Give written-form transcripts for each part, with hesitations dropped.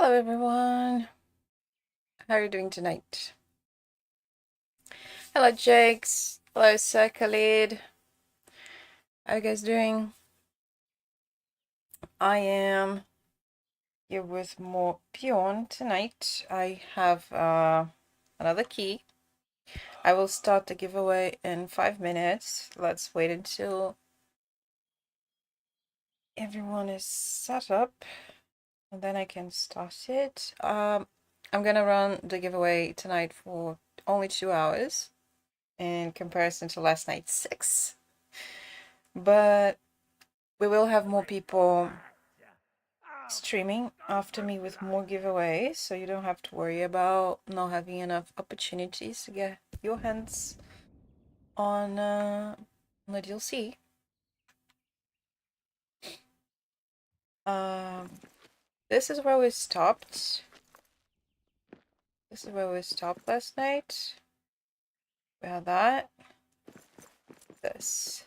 Hello everyone, how are you doing tonight? Hello Jakes, hello Sir Khalid, how are you guys doing? I am here with more Beorn tonight. I have another key. I will start the giveaway in 5 minutes. Let's wait until everyone is set up and then I can start it. I'm gonna run the giveaway tonight for only 2 hours in comparison to last night's 6. But we will have more people streaming after me with more giveaways, so you don't have to worry about not having enough opportunities to get your hands on the DLC. This is where we stopped. This is where we stopped last night. We had that. This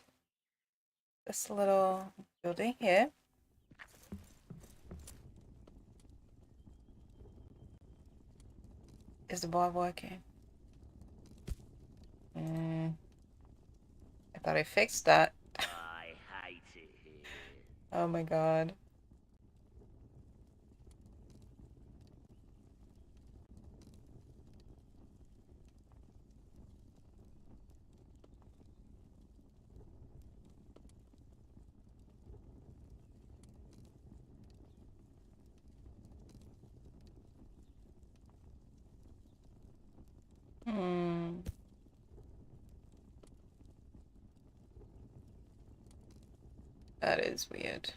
little building here. Is the bar working? I thought I fixed that. I hate it here. Oh my god. That is weird.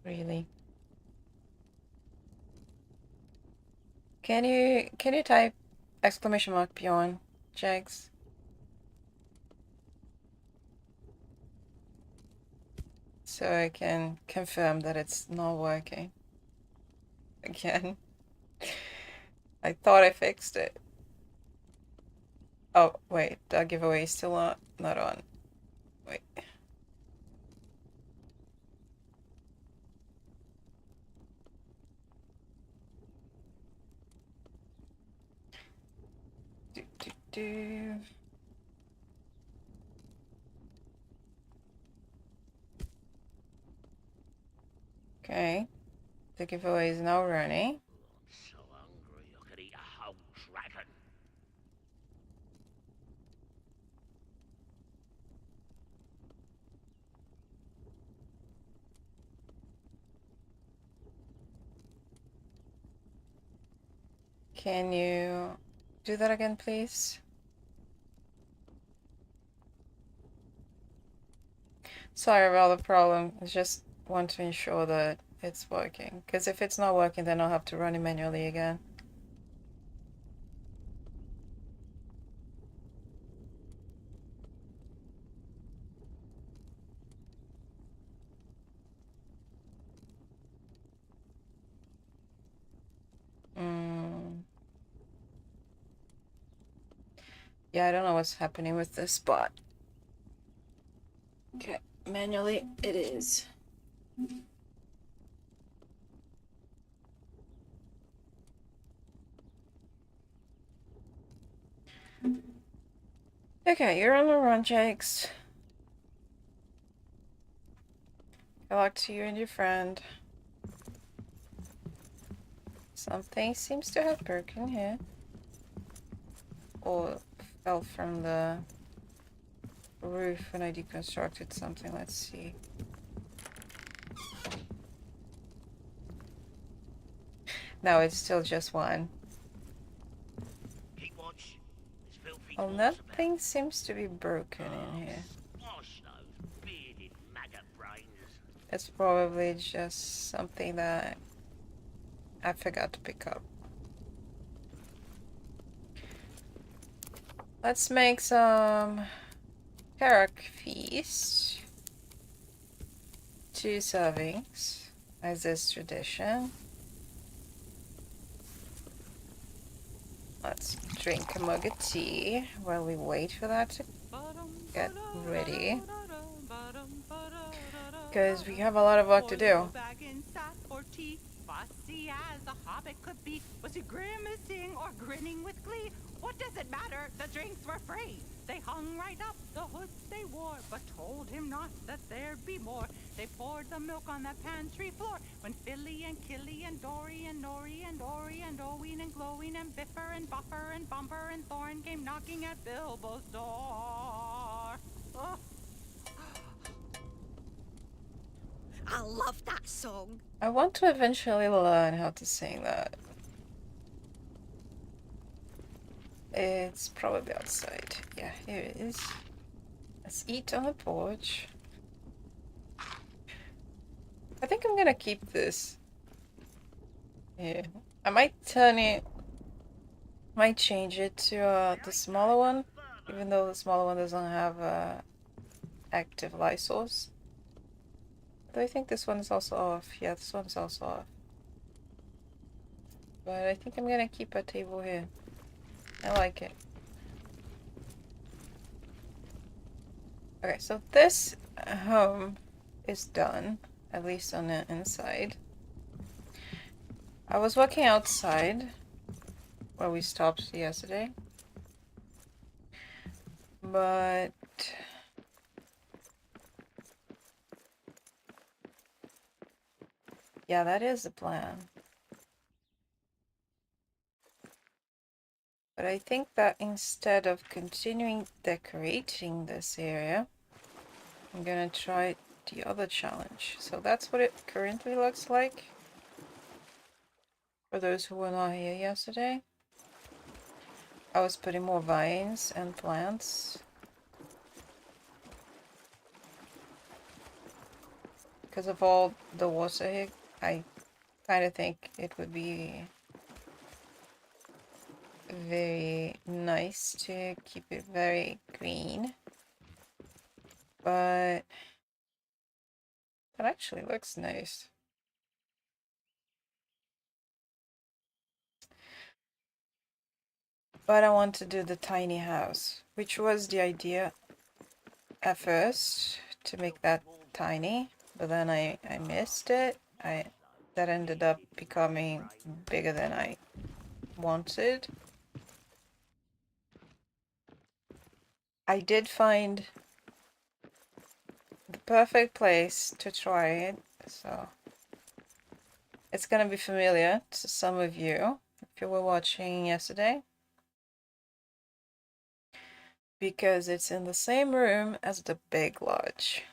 Really. Can you type exclamation mark Beorn, Jags? So I can confirm that it's not working. Again. I thought I fixed it. Oh, wait, the giveaway is still not on. Wait. Do. Okay. The giveaway is now running. I'm so hungry I could eat a whole dragon. Can you do that again, please? Sorry about the problem. I just want to ensure that it's working. Because if it's not working, then I'll have to run it manually again. Yeah, I don't know what's happening with this spot. Okay, manually it is. Okay, you're on the run, Jakes. Good luck to you and your friend. Something seems to have broken here. Or fell from the roof when I deconstructed something. Let's see. No, it's still just one. Keep watch. There's filthy Well, dwarfs about. nothing seems to be broken in here. Squash those bearded maggot brains. It's probably just something that I forgot to pick up. Let's make some Karak feast. 2 servings, as is tradition. Let's drink a mug of tea while we wait for that to get ready. Because we have a lot of work to do. Fussy as a hobbit could be. Was he grimacing or grinning with glee? What does it matter? The drinks were free. They hung right up the hoods they wore, but told him not that there'd be more. They poured the milk on the pantry floor when Philly and Killy and Dory and Nori and Ori and Owen and Glowing and Biffer and Buffer and Bumper and Thorn came knocking at Bilbo's door. Oh. I love that song. I want to eventually learn how to sing that. It's probably outside. Yeah, here it is. Let's eat on the porch. I think I'm gonna keep this. Yeah. I might might change it to the smaller one, even though the smaller one doesn't have active light source. But I think this one is also off. Yeah, this one is also off. But I think I'm gonna keep a table here. I like it. Okay, so this home is done, at least on the inside. I was walking outside where we stopped yesterday, but yeah, that is the plan. But I think that instead of continuing decorating this area, I'm gonna try the other challenge. So that's what it currently looks like. For those who were not here yesterday, I was putting more vines and plants. Because of all the water here, I kind of think it would be very nice to keep it very green. But that actually looks nice. But I want to do the tiny house, which was the idea at first, to make that tiny, but then I missed it. That ended up becoming bigger than I wanted. I did find the perfect place to try it, so it's gonna be familiar to some of you if you were watching yesterday, because it's in the same room as the big lodge.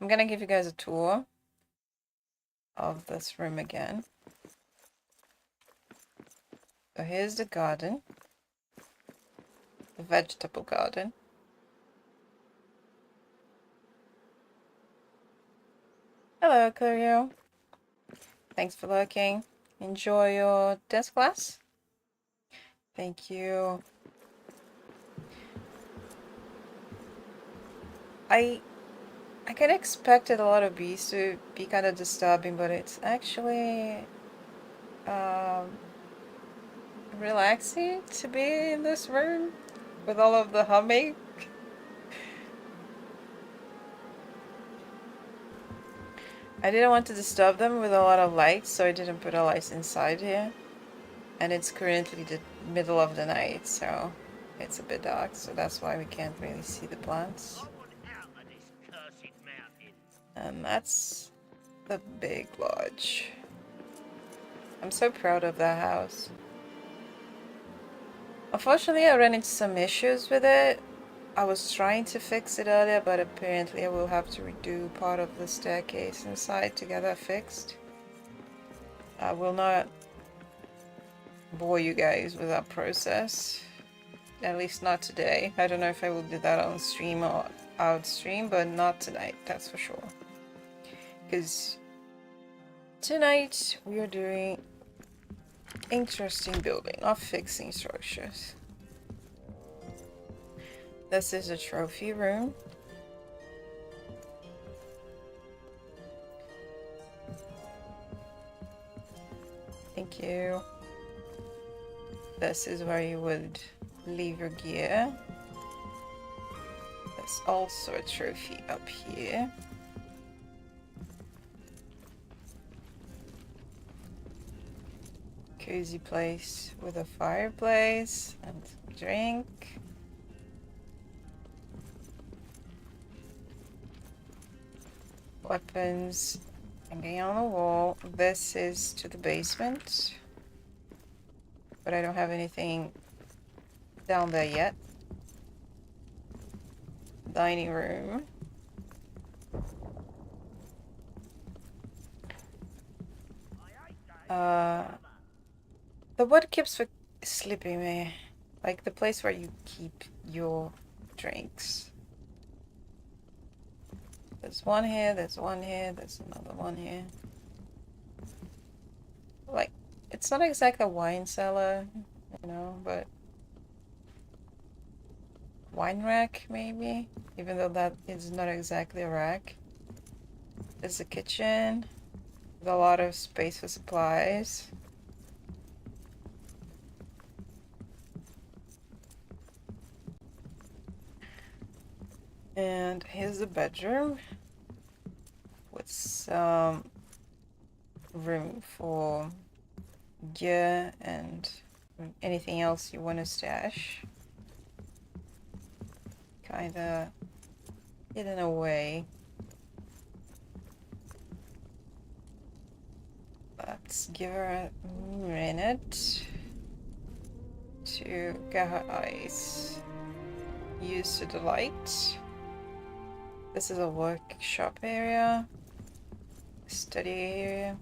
I'm gonna give you guys a tour of this room again. So here's the garden, the vegetable garden. Hello, Clario. Thanks for lurking. Enjoy your desk class. Thank you. I kind of expected a lot of bees to be kind of disturbing, but it's actually relaxing to be in this room with all of the humming. I didn't want to disturb them with a lot of lights, so I didn't put a light inside here. And it's currently the middle of the night, so it's a bit dark, so that's why we can't really see the plants. And that's the big lodge. I'm so proud of that house. Unfortunately, I ran into some issues with it. I was trying to fix it earlier, but apparently I will have to redo part of the staircase inside to get that fixed. I will not bore you guys with that process. At least not today. I don't know if I will do that on stream or out stream, but not tonight, that's for sure. Because tonight we are doing interesting building, not fixing structures. This is a trophy room. you. This is where you would leave your gear. There's also a trophy up here. Cozy place with a fireplace and drink. Weapons hanging on the wall. This is to the basement. But I don't have anything down there yet. Dining room. The wood keeps slipping me. Like the place where you keep your drinks. There's one here, there's one here, there's another one here. Like, it's not exactly a wine cellar, you know, but wine rack maybe, even though that is not exactly a rack. There's a kitchen with a lot of space for supplies. And here's the bedroom with some room for gear and anything else you want to stash. Kinda hidden away. Let's give her a minute to get her eyes used to the light. This is a workshop area, study area.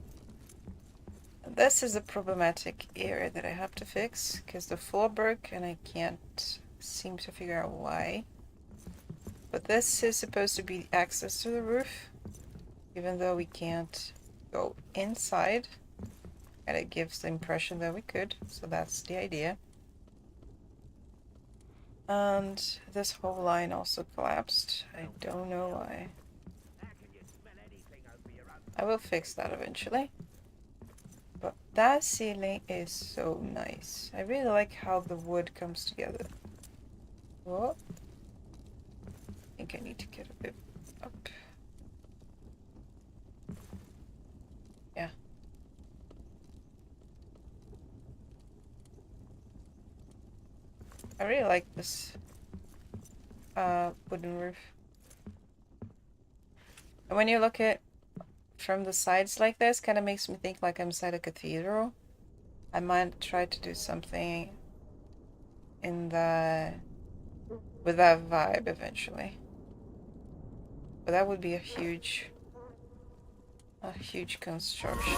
This is a problematic area that I have to fix because the floor broke and I can't seem to figure out why. But this is supposed to be access to the roof, even though we can't go inside. And it gives the impression that we could, so that's the idea. And this whole line also collapsed. I don't know why. I will fix that eventually. But that ceiling is so nice. I really like how the wood comes together. Whoa. I think I need to get a bit up. Yeah. I really like this wooden roof. And when you look at from the sides like this, kind of makes me think like I'm inside a cathedral. I might try to do something in the with that vibe eventually. But that would be a huge construction.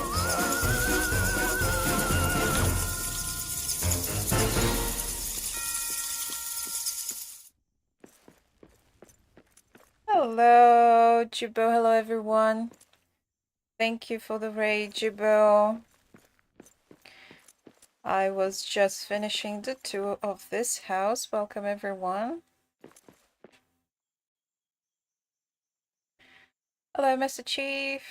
Hello, Jibo. Hello, everyone. Thank you for the raid, Jibo. I was just finishing the tour of this house. Welcome, everyone. Hello, Mr. Chief.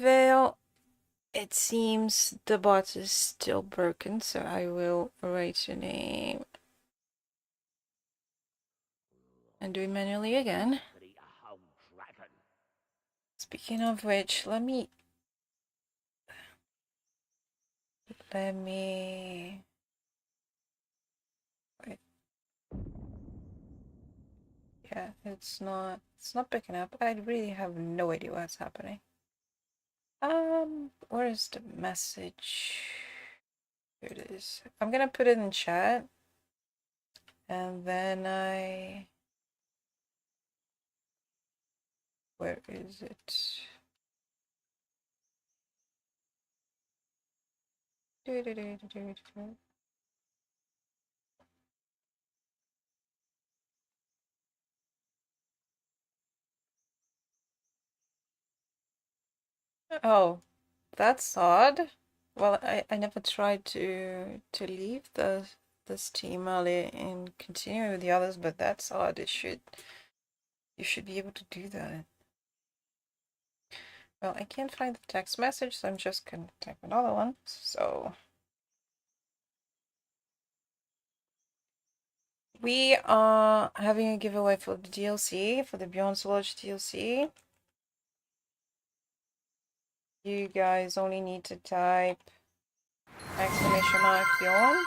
Vale. It seems the bot is still broken, so I will write your name and do it manually again. Speaking of which, let me wait. Yeah, it's not picking up. I really have no idea what's happening. Where is the message? Here it is. I'm gonna put it in chat. And then where is it? Oh, that's odd. Well, I never tried to leave this team early and continue with the others, but that's odd. You should be able to do that. Well, I can't find the text message, so I'm just gonna type another one. So we are having a giveaway for the DLC, for the Beorn's Lodge DLC. You guys only need to type !Beorn.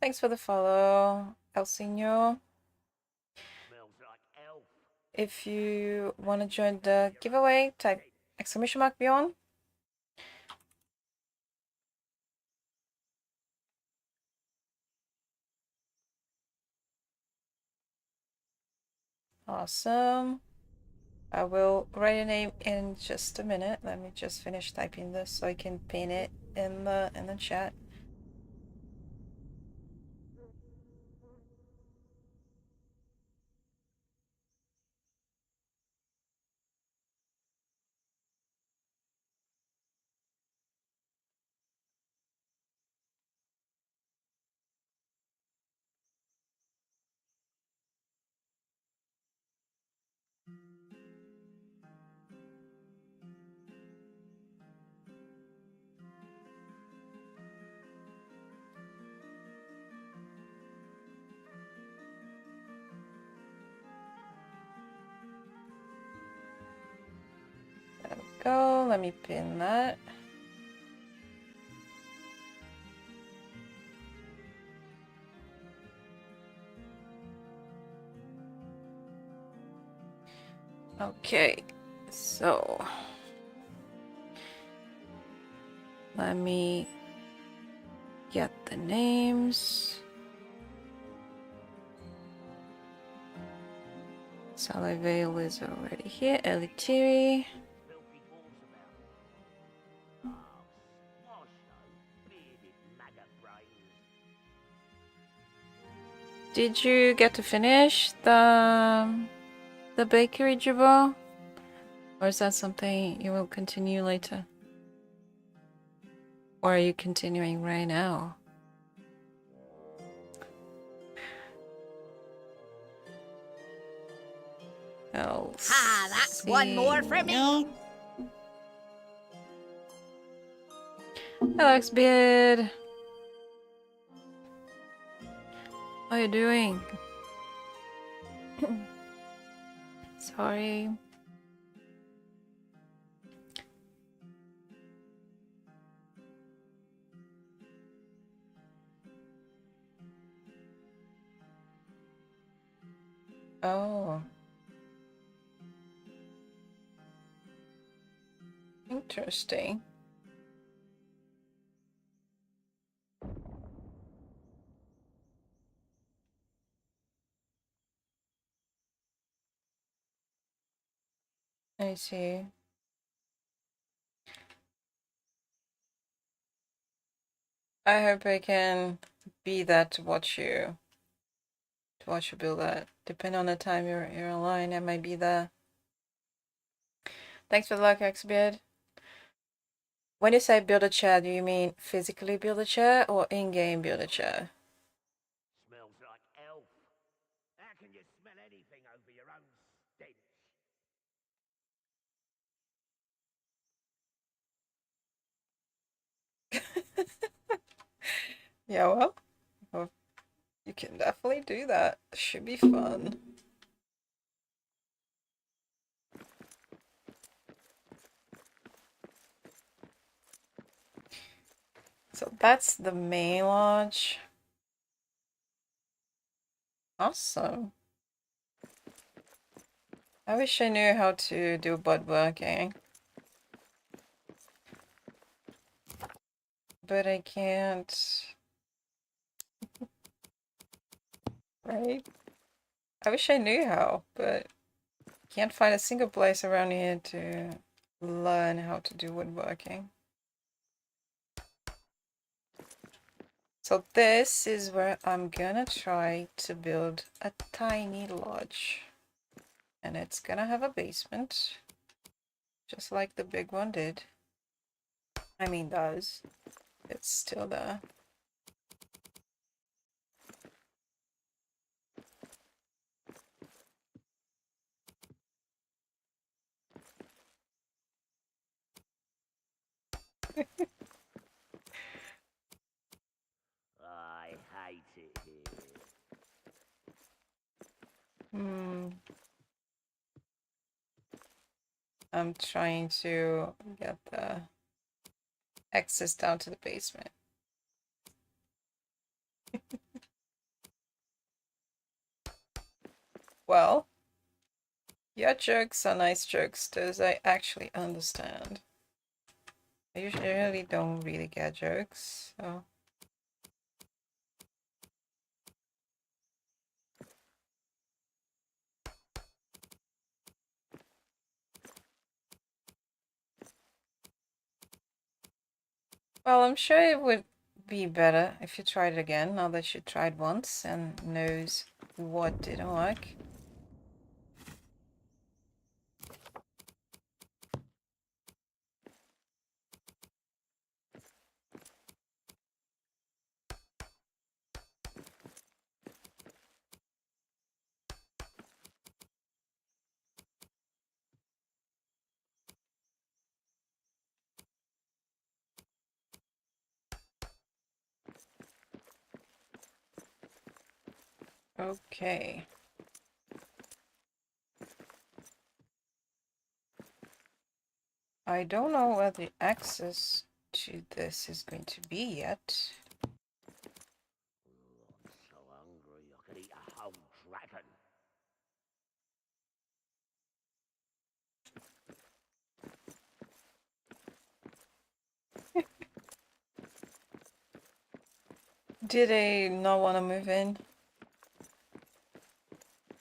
Thanks for the follow, Elsinho. Smells like elf. If you want to join the giveaway, type !Beorn. Awesome. I will write your name in just a minute. Let me just finish typing this so I can pin it in the chat. There we go. Let me pin that. Okay, so let me get the names. Salivale is already here. Elitiri. Filthy balls about. Oh, squash those bearded maggot brains. Did you get to finish the bakery, Jabal? Or is that something you will continue later? Or are you continuing right now? Ha, that's one more for me. Alex Beard. How are you doing? Sorry. Oh. Interesting. I see. I hope I can be that to watch you build that. Depending on the time you're online, I might be there. Thanks for the luck, Xbeard. When you say build a chair, do you mean physically build a chair or in-game build a chair? Smells like elf. How can you smell anything over your own stench? Yeah, well, you can definitely do that. Should be fun. So that's the main lodge. Awesome. I wish I knew how to do woodworking. But I can't. Right? I wish I knew how, but can't find a single place around here to learn how to do woodworking. So this is where I'm gonna try to build a tiny lodge. And it's gonna have a basement, just like the big one did. I mean, does. It's still there. it here. I'm trying to get the access down to the basement. Well, your jokes are nice jokes, those I actually understand. I usually don't really get jokes, so. Well, I'm sure it would be better if you tried it again, now that you tried once and knows what didn't work. Okay. I don't know where the access to this is going to be yet. I'm so hungry, I could eat a whole dragon. Did they not want to move in?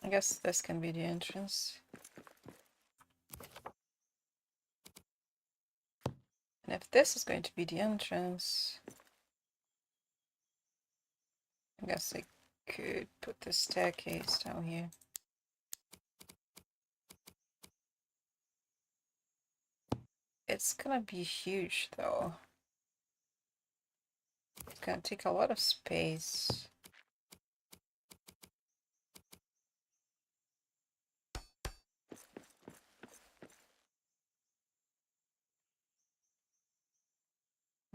I guess this can be the entrance. And if this is going to be the entrance, I guess I could put the staircase down here. It's gonna be huge though. It's gonna take a lot of space.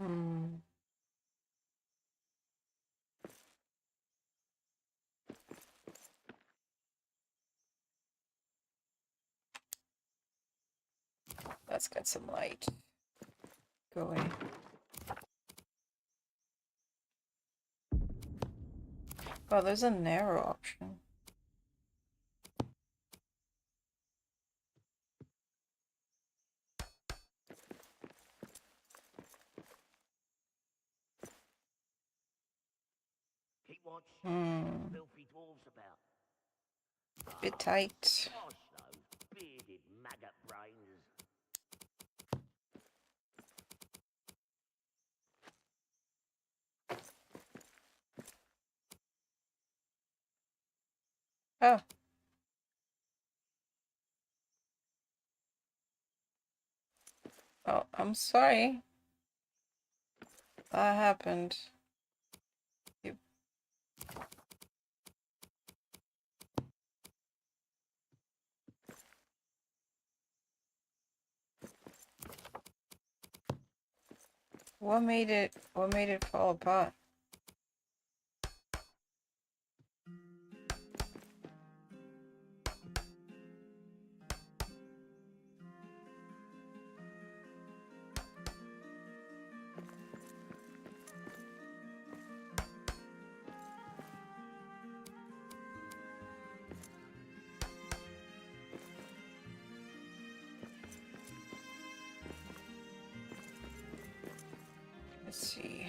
Hmm. Let's get some light going. Oh, there's a narrow option. Keep watch. Hmm. Filthy dwarves about. Bit tight. Gosh, those bearded maggot brains. Oh. Oh, I'm sorry. That happened. You... What made it fall apart? Let's see.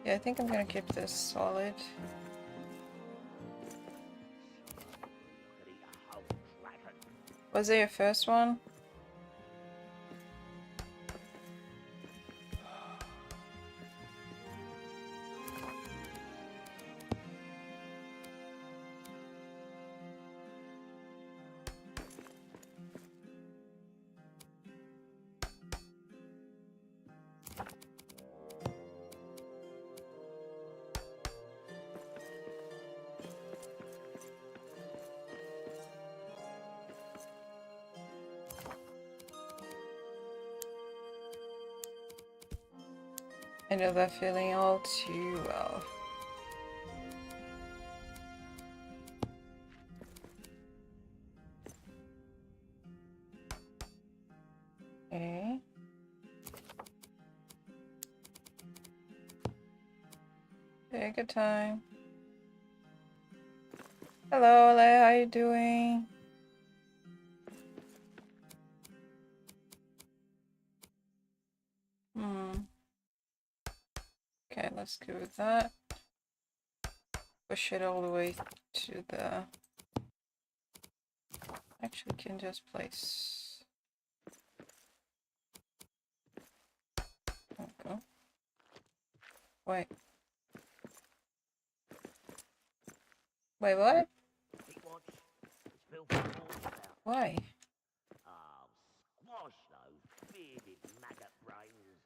Yeah, I think I'm gonna keep this solid. I could eat a whole dragon. Was it your first one? I know that feeling all too well. Okay. Take a time. Hello, Ale, how you doing? Okay, let's go with that. Push it all the way to the... Actually, can just place... Okay. Wait. Wait, what? Keep watch. It's filthy water out. Why? Oh, squash those bearded maggot brains.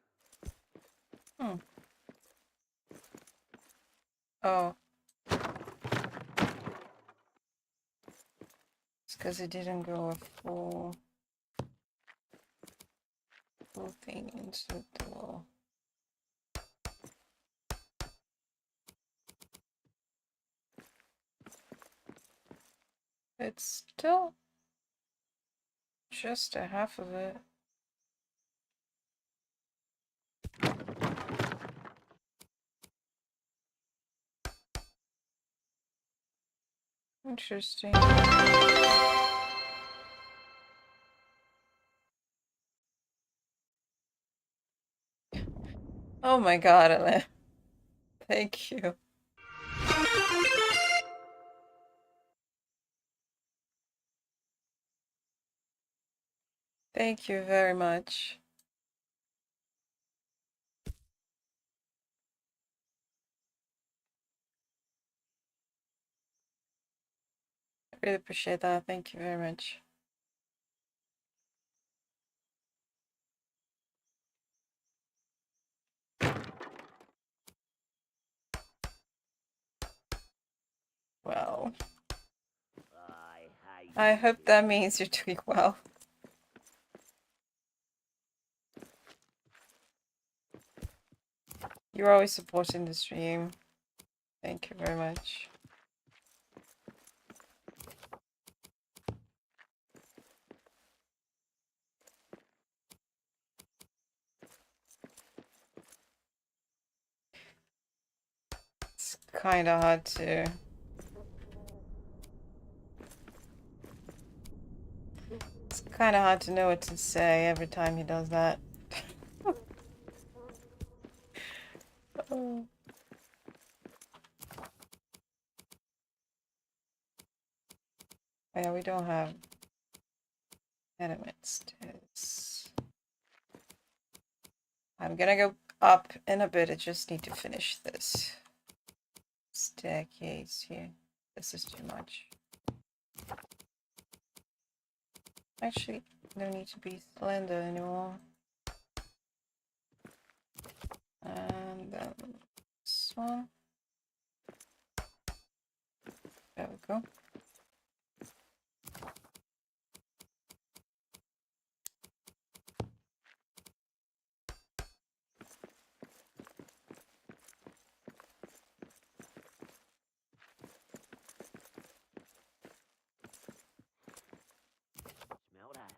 Oh. It's because it didn't go a full thing into the wall. It's still just a half of it. Interesting. Oh my god, Ale. Thank you. Thank you very much. I really appreciate that. Thank you very much. Well, I hope that means you're doing well. You're always supporting the stream. Thank you very much. It's kind of hard to... It's kind of hard to know what to say every time he does that. Oh. Yeah, we don't have elements to this. I'm gonna go up in a bit. I just need to finish this staircase here. This is too much. Actually, no need to be slender anymore. And then this one. There we go. Smell that?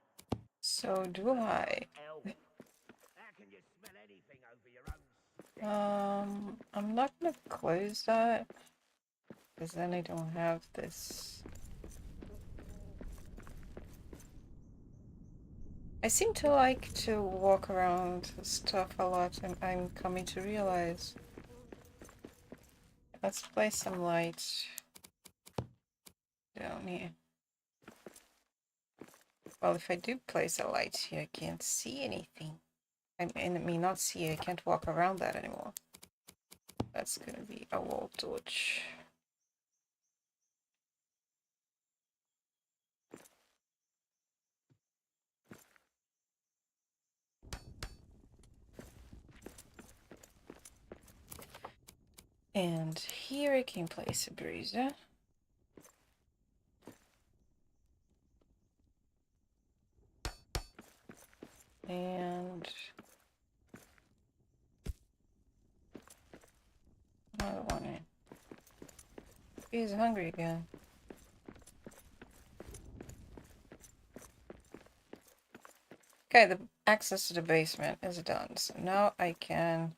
So do I. Elf. How can you smell anything over your own? I'm not gonna close that because then I don't have this. I seem to like to walk around stuff a lot, and I'm coming to realize. Let's place some light down here. Well, if I do place a light here, I can't see anything. I mean, not see, I can't walk around that anymore. That's gonna be a wall torch. And here I can place a brazier. And Another one in. He's hungry again. Okay, the access to the basement is done. So now I can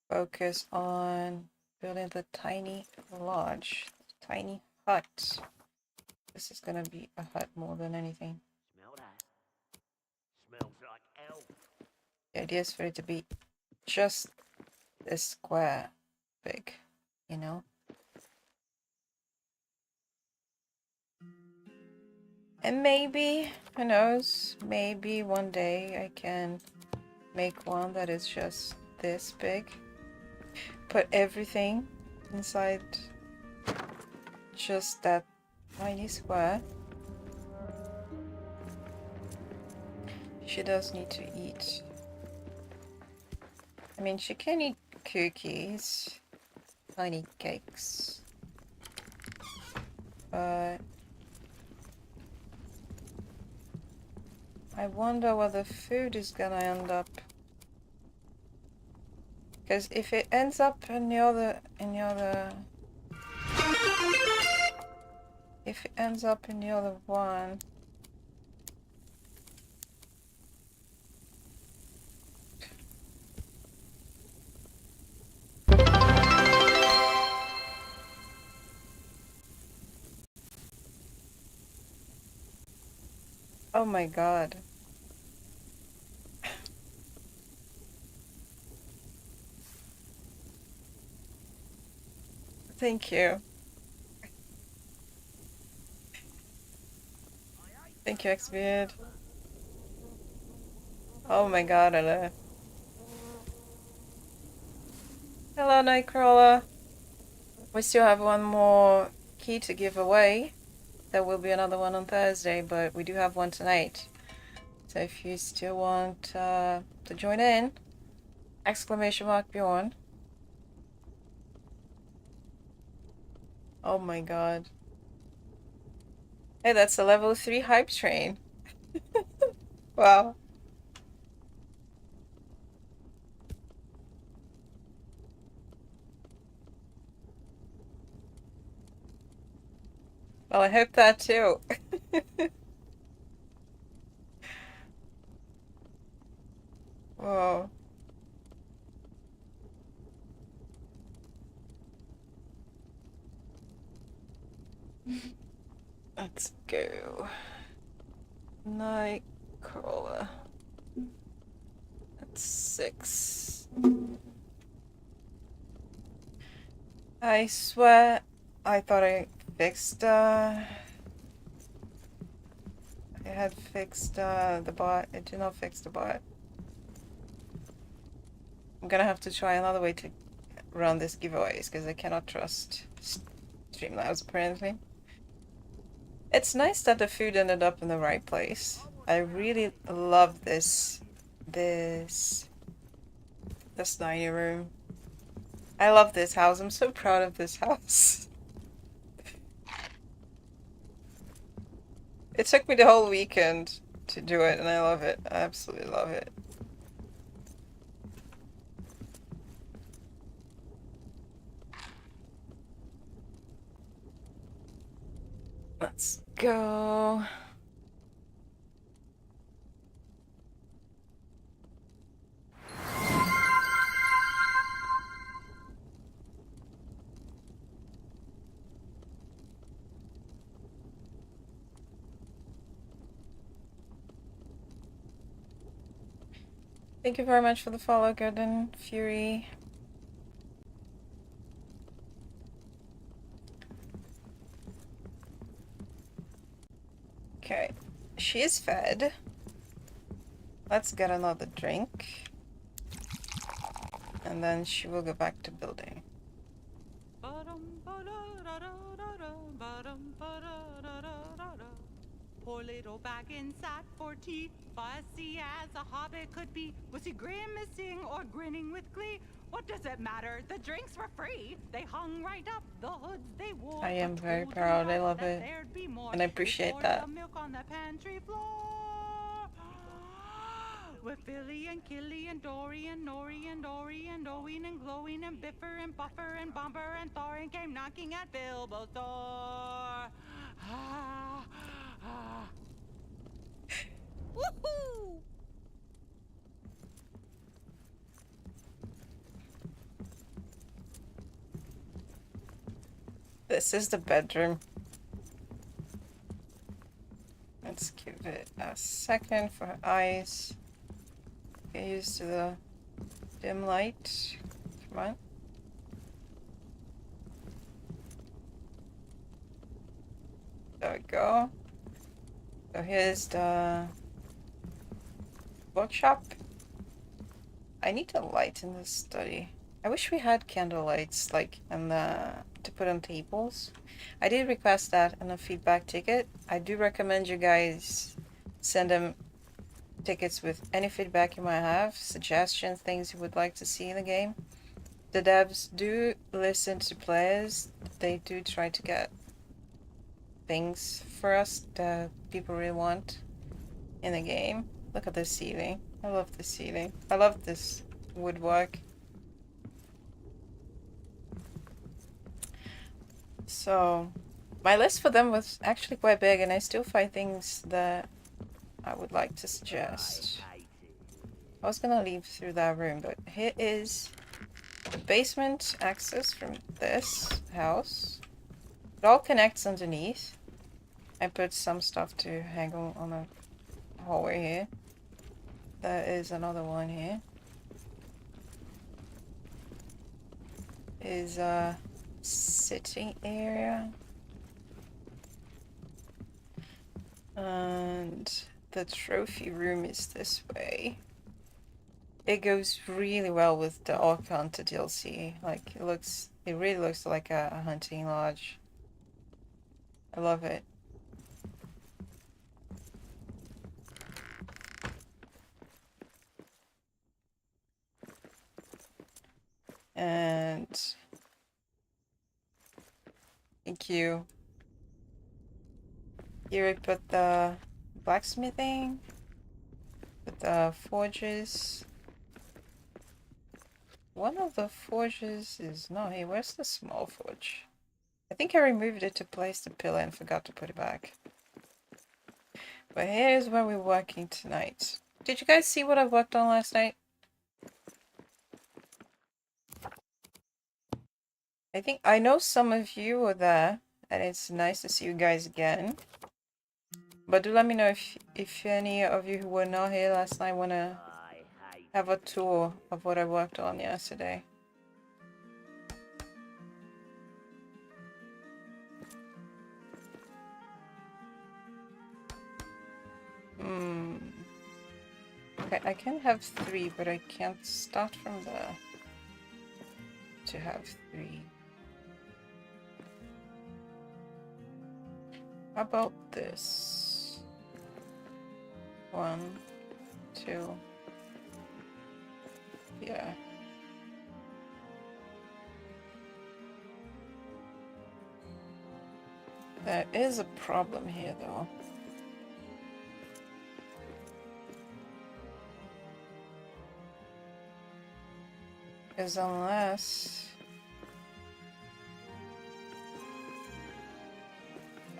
focus on building the tiny lodge, tiny hut. This is gonna be a hut more than anything. Smell that? Smells like elf. The idea is for it to be just this square big, you know? And maybe, who knows, maybe one day I can make one that is just this big. Put everything inside just that tiny square. She does need to eat. I mean, she can eat cookies, tiny cakes, but I wonder what the food is gonna end up. Because if it ends up in the other, if it ends up in the other one, oh my god. Thank you. Thank you, Xbeard. Oh my god, hello. Hello, Nightcrawler. We still have one more key to give away. There will be another one on Thursday, but we do have one tonight. So if you still want to join in, !Beorn. Oh my god. Hey, that's a level 3 hype train. Wow. Well, I hope that too. Whoa. Let's go. Nightcrawler. That's 6. I swear, I thought I fixed, I had fixed, the bot. It did not fix the bot. I'm gonna have to try another way to run this giveaways, because I cannot trust Streamlabs, apparently. It's nice that the food ended up in the right place. I really love this dining room. I love this house. I'm so proud of this house. It took me the whole weekend to do it, and I love it. I absolutely love it. Let's go. Thank you very much for the follow, Golden Fury. Okay, she is fed. Let's get another drink. And then she will go back to building. Poor little Baggins sat for tea, fussy as a hobbit could be. Was he grimacing or grinning with glee? What does it matter? The drinks were free. They hung right up the hoods they wore. I am very proud. I love it. And I appreciate that. Milk on the pantry floor. With Billy and Killy and Dory and Nori and Dory and Owen and Glowing and Biffer and Buffer and Bomber and Thorin came knocking at Bilbo's door. Ah, ah. Woohoo! This is the bedroom. Let's give it a second for her eyes. Get used to the dim light. Come on. There we go. So here's the bookshop. I need a light in this study. I wish we had candle lights, like, in the, to put on tables. I did request that in a feedback ticket. I do recommend you guys send them tickets with any feedback you might have, suggestions, things you would like to see in the game. The devs do listen to players. They do try to get things for us that people really want in the game. Look at this ceiling. I love this ceiling. I love this woodwork. So my list for them was actually quite big, and I still find things that I would like to suggest. I was gonna leave through that room, but here is the basement access from this house. It all connects underneath. I put some stuff to hang on the hallway here. There is another one here. Is a sitting area. And the trophy room is this way. It goes really well with the Orc Hunter DLC. Like, it really looks like a hunting lodge. I love it. And thank you. Here we put the blacksmithing, with the forges. One of the forges is not here. Where's the small forge? I think I removed it to place the pillar and forgot to put it back. But here's where we're working tonight. Did you guys see what I worked on last night? I know some of you were there, and it's nice to see you guys again. But do let me know if any of you who were not here last night want to have a tour of what I worked on yesterday. Okay, I can have 3, but I can't start from there to have 3. How about this? 1, 2. Yeah. There is a problem here, though. Because unless...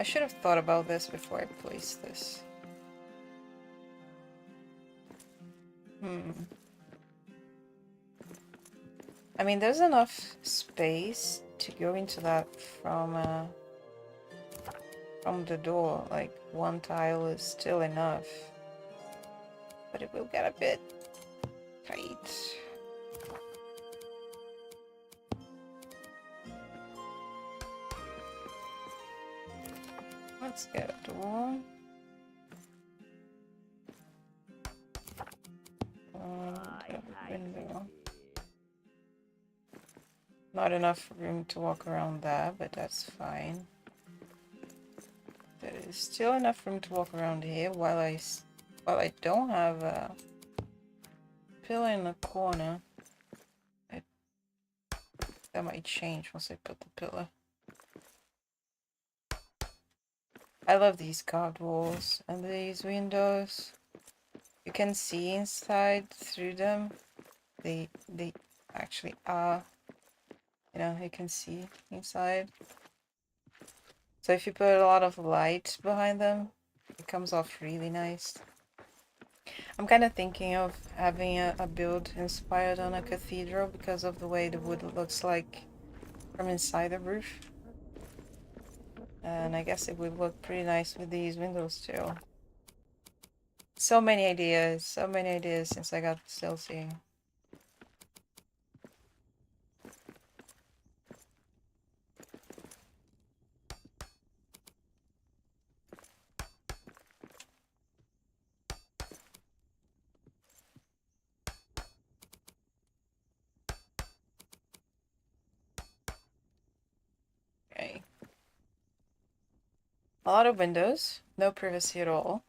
I should have thought about this before I placed this. I mean, there's enough space to go into that from the door. Like, one tile is still enough. But it will get a bit tight. Let's get a door. And a window. Not enough room to walk around there, but that's fine. There is still enough room to walk around here while I don't have a pillar in the corner. That might change once I put the pillar. I love these carved walls and these windows. You can see inside through them. They actually are, you know, you can see inside. So if you put a lot of light behind them, it comes off really nice. I'm kind of thinking of having a build inspired on a cathedral because of the way the wood looks like from inside the roof. And I guess it would look pretty nice with these windows too. So many ideas since I got stealthy. Okay. A lot of windows, no privacy at all.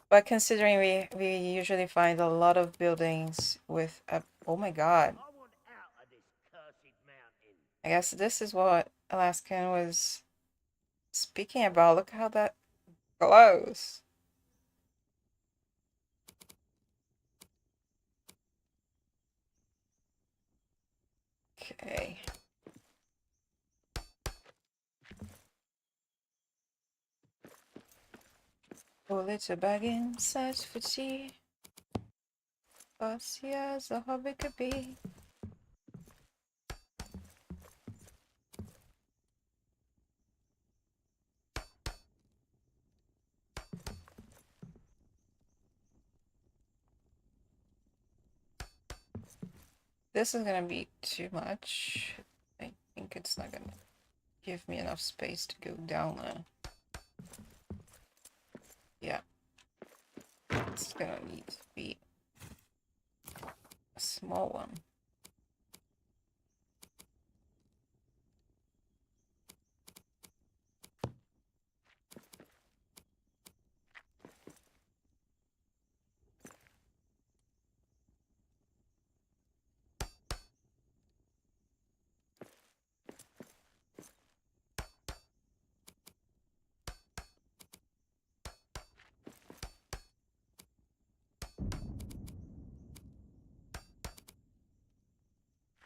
But considering we usually find a lot of buildings with a, oh my god. I want out of this cursed mountain. I guess this is what Alaskan was speaking about. Look how that glows. Okay. Pull it a bag in, search for tea. Fussy as a hobby could be. This is gonna be too much. I think it's not gonna give me enough space to go down there. Yeah. It's gonna need to be a small one.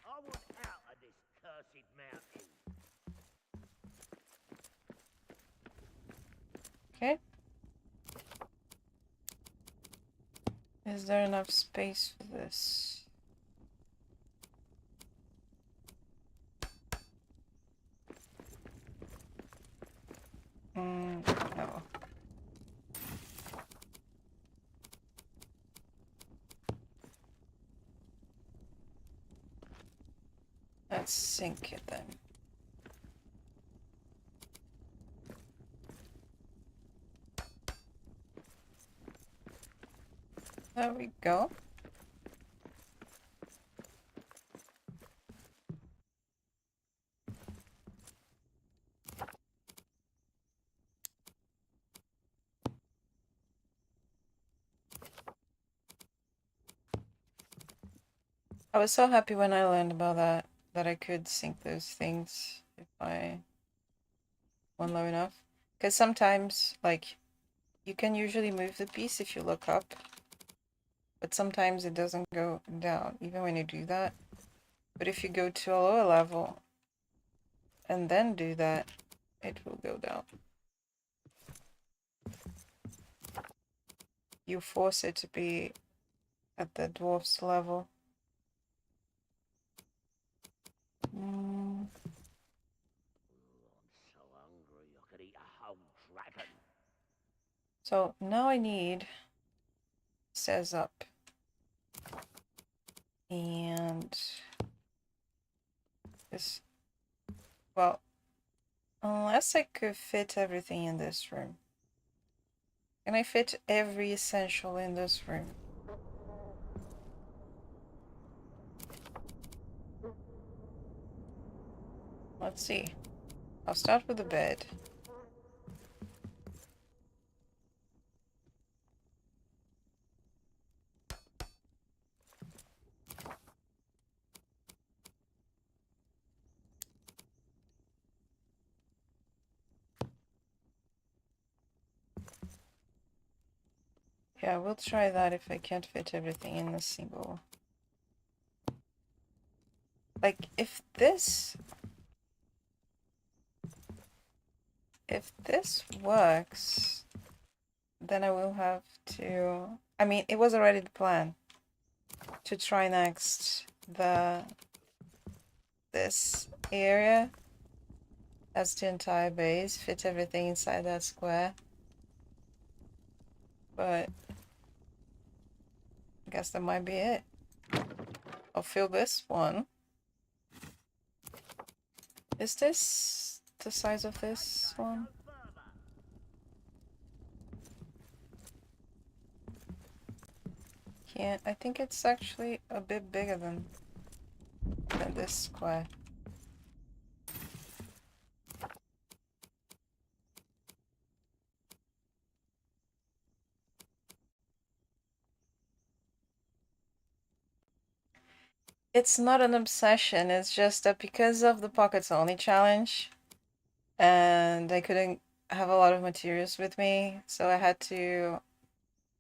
I want out of this cursed mountain. Okay. Is there enough space for this? No. Let's sink it then. There we go. I was so happy when I learned about that I could sink those things if I went low enough. Because sometimes, like, you can usually move the piece if you look up, but sometimes it doesn't go down, even when you do that. But if you go to a lower level and then do that, it will go down. You force it to be at the dwarf's level. I'm so hungry I could eat a whole dragon. So now I need stairs up. And this, well, unless I could fit everything in this room. Can I fit every essential in this room? Let's see. I'll start with the bed. Yeah, we'll try that if I can't fit everything in a single. Like, if this works, then I will have to... I mean, it was already the plan to try next this area as the entire base, fit everything inside that square. But I guess that might be it. I'll fill this one. Is this the size of this one? Can't. I think it's actually a bit bigger than this square. It's not an obsession, it's just that because of the pockets only challenge and I couldn't have a lot of materials with me, so I had to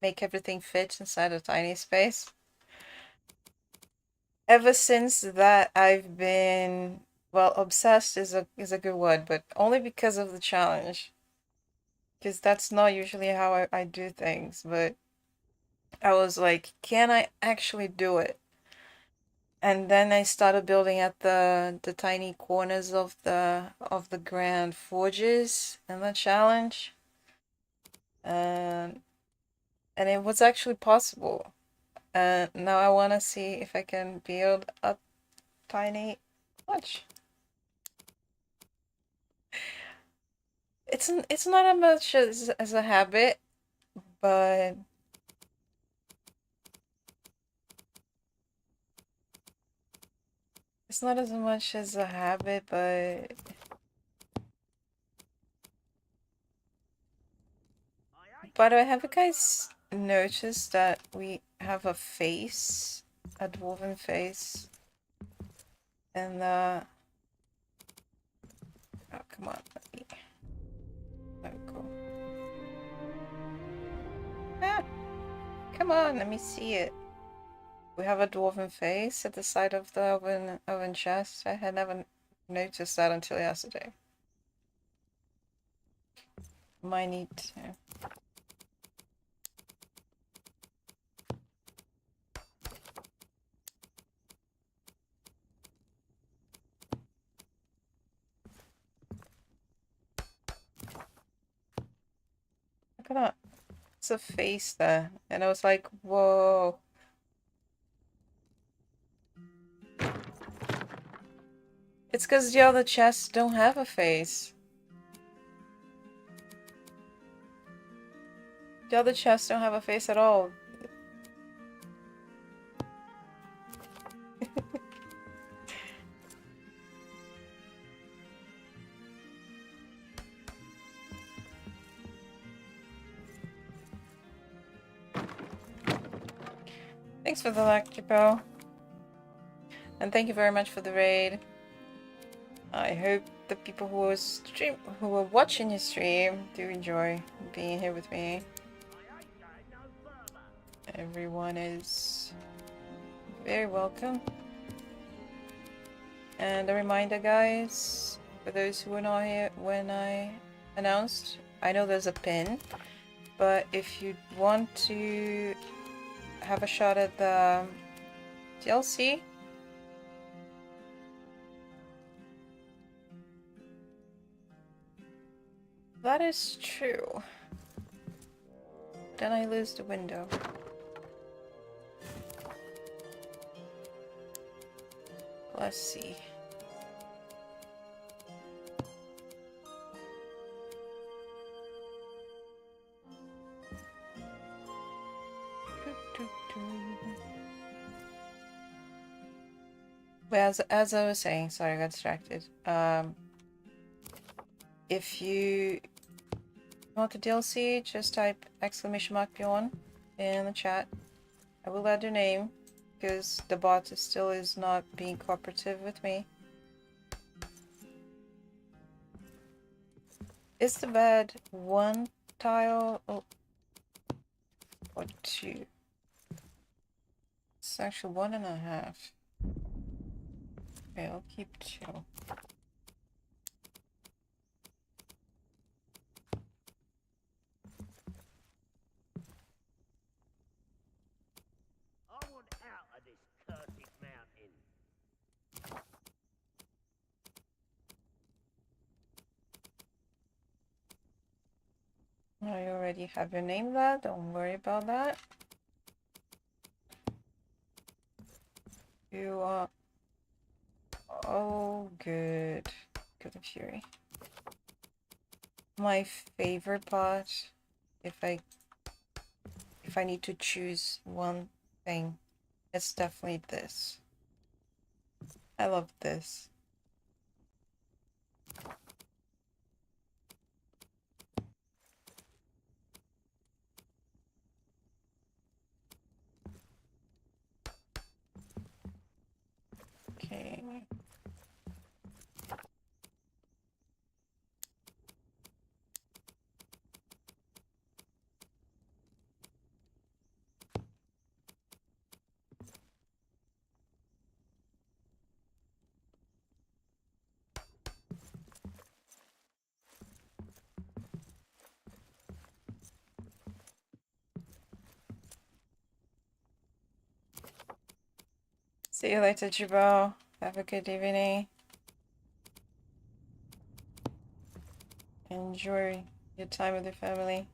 make everything fit inside a tiny space. Ever since that, I've been, well, obsessed is a good word, but only because of the challenge. Because that's not usually how I do things, but I was like, can I actually do it? And then I started building at the tiny corners of the grand forges in the challenge. And it was actually possible. And now I want to see if I can build a tiny forge. It's not as much as a habit, but it's not as much as a habit, but by the way, have you guys noticed that we have a face, a dwarven face, and oh, come on, let me go. Ah, come on, let me see it. We have a dwarven face at the side of the oven chest. I had never noticed that until yesterday. Might need to. Look at that. It's a face there. And I was like, whoa. It's because the other chests don't have a face. The other chests don't have a face at all. Thanks for the electric bell. And thank you very much for the raid. I hope the people who were watching your stream do enjoy being here with me. Everyone is very welcome. And a reminder, guys, for those who were not here when I announced, I know there's a pin, but if you want to have a shot at the DLC, that is true. Then I lose the window. Let's see. Well, as I was saying, sorry, I got distracted. If you want the DLC, just type !Beorn in the chat. I will add your name because the bot still is not being cooperative with me. Is the bed one tile? Oh. or 2? It's actually 1.5. Okay, I'll keep 2. I want out of this cursed mountain. I already have your name there, don't worry about that. You are... Oh, good. Good of Fury. My favorite part, if I need to choose one thing, it's definitely this. I love this. Okay. See you later, Jabal. Have a good evening. Enjoy your time with your family.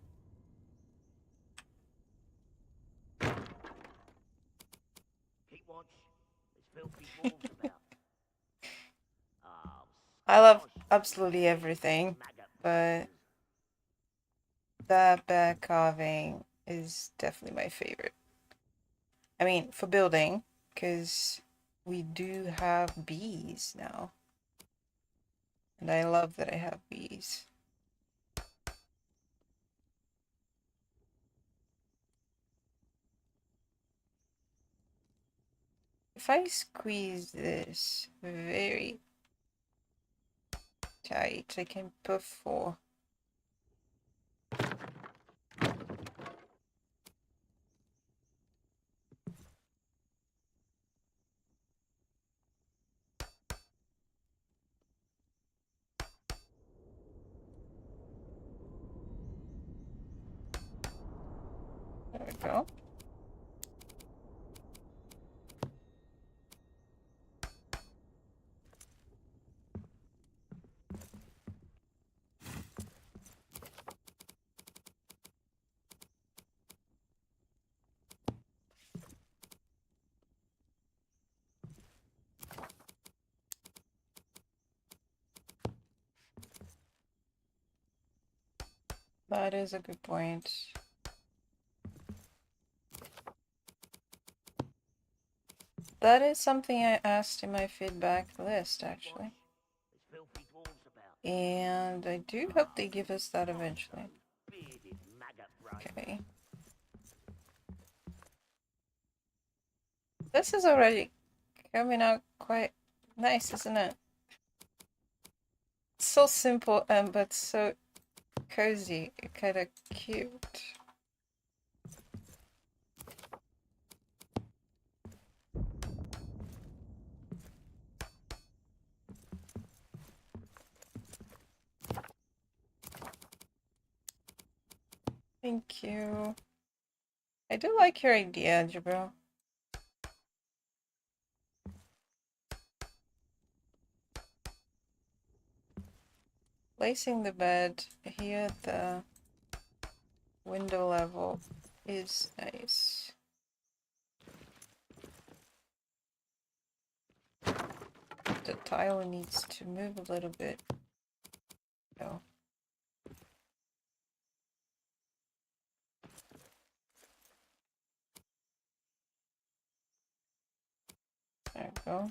Keep watch. There's filthy dwarves about. Oh, I love squash absolutely these everything, maggot but bastards. that bear carving is definitely my favorite. I mean, for building, because we do have bees now. And I love that I have bees. If I squeeze this very tight, I can put 4. There we go. That is a good point. That is something I asked in my feedback list, actually. There's filthy dwarves about. And I do hope they give us that eventually. Bearded maggot brain. Okay. This is already coming out quite nice, isn't it? So simple, but so cozy, kind of cute. Thank you. I do like your idea, Jabril. Placing the bed here at the window level is nice. The tile needs to move a little bit. Oh. There we go.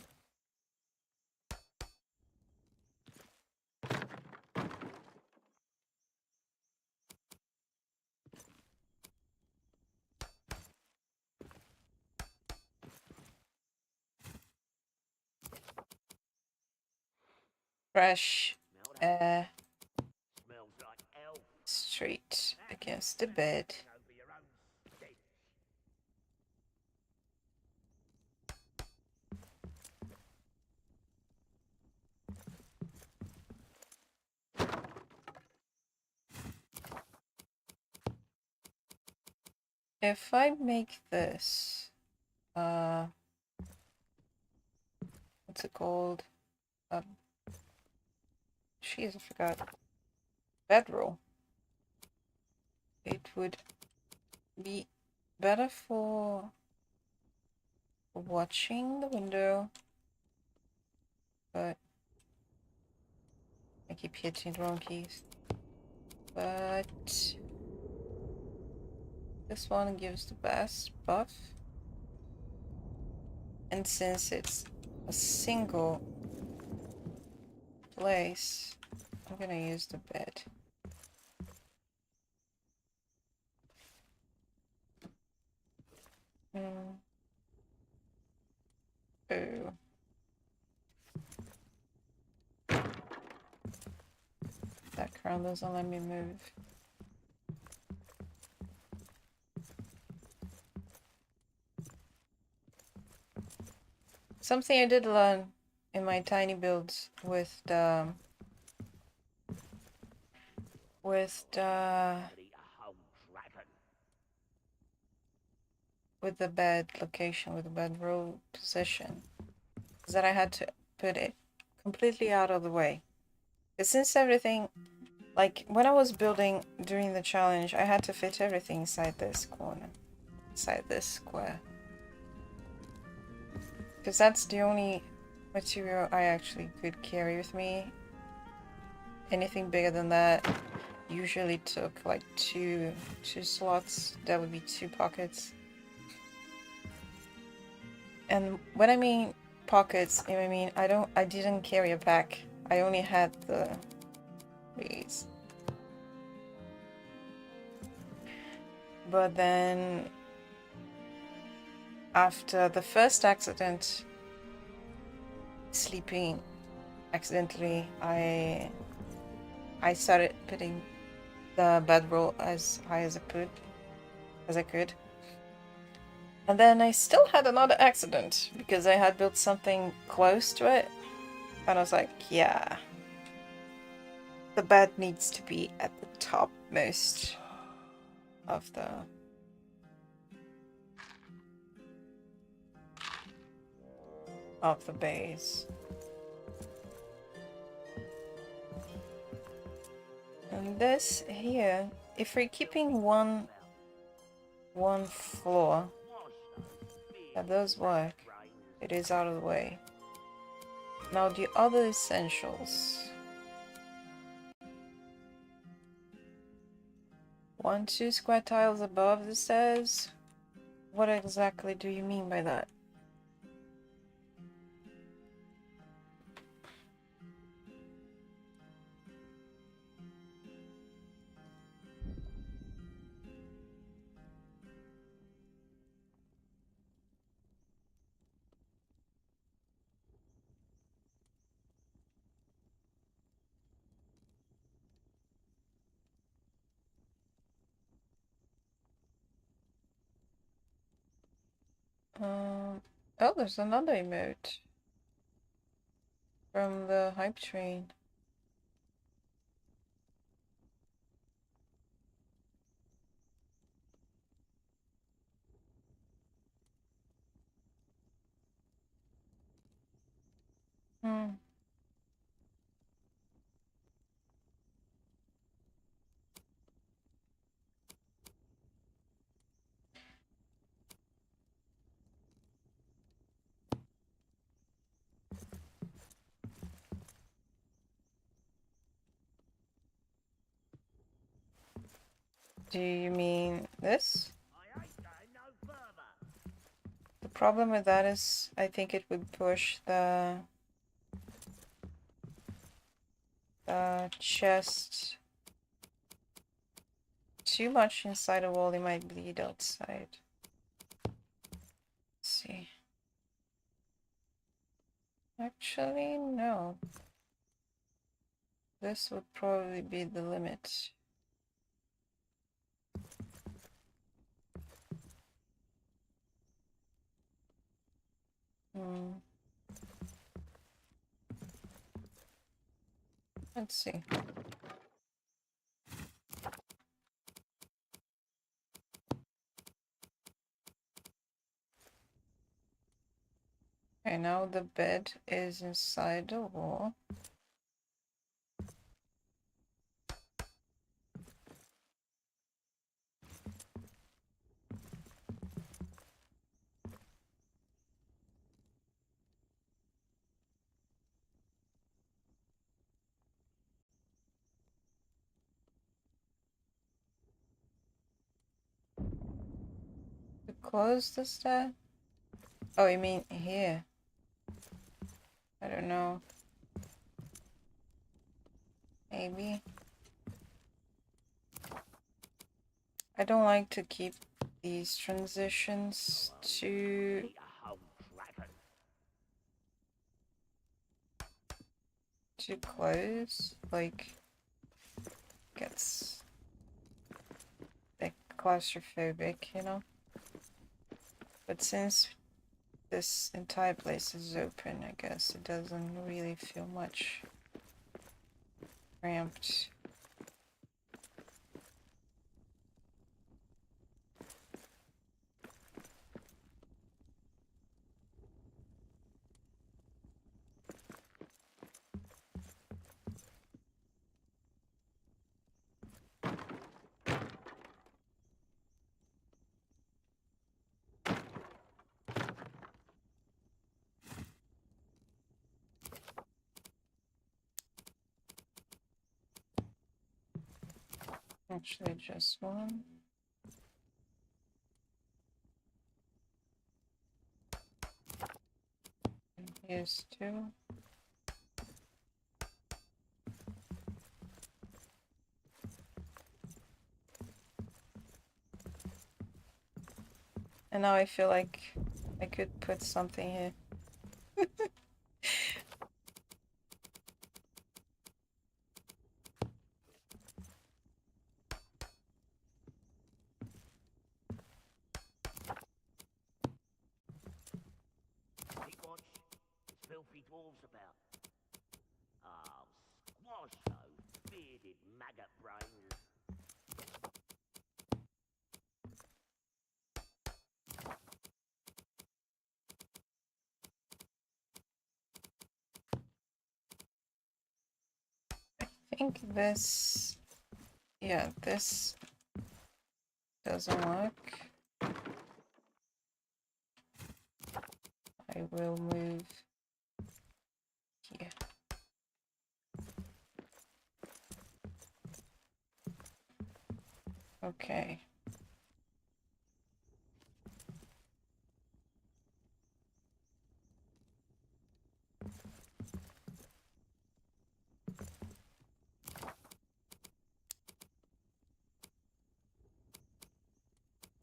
Fresh air Smells like elf. straight against the bed. Over your own stick. If I make this, what's it called? Jeez, I forgot. Bedroll. It would be better for watching the window, but I keep hitting the wrong keys. But this one gives the best buff, and since it's a single place, I'm gonna use the bed. Oh. That crown doesn't let me move. Something I did learn in my tiny builds with the bed location, with the bedroll position, is that I had to put it completely out of the way. Because since everything, like when I was building during the challenge, I had to fit everything inside this corner, inside this square. Because that's the only material I actually could carry with me. Anything bigger than that usually took like two slots. That would be 2 pockets. And when I mean pockets, I mean I didn't carry a pack. I only had these. But then after the first accident, sleeping accidentally, I started putting the bedroll as high as I could. And then I still had another accident because I had built something close to it. And I was like, yeah, the bed needs to be at the topmost of the base. And this here, if we're keeping one floor, that does work. It is out of the way. Now the other essentials. 1, 2 square tiles above the stairs? What exactly do you mean by that? Oh, there's another emote from the hype train. Do you mean this? The problem with that is I think it would push the chest too much inside a wall. It might bleed outside. Let's see. Actually, no. This would probably be the limit. Let's see. now the bed is inside the wall. To close the stair? Oh, you mean here? I don't know. Maybe. I don't like to keep these transitions too Eat a whole dragon. close. Like, gets like claustrophobic, you know? But since this entire place is open, I guess it doesn't really feel much cramped. Actually, just one. And here's two. And now I feel like I could put something here. Keep watch. There's filthy dwarves about. Oh, squash those bearded maggot brains. I think this, yeah, this doesn't work. I will move here. Okay.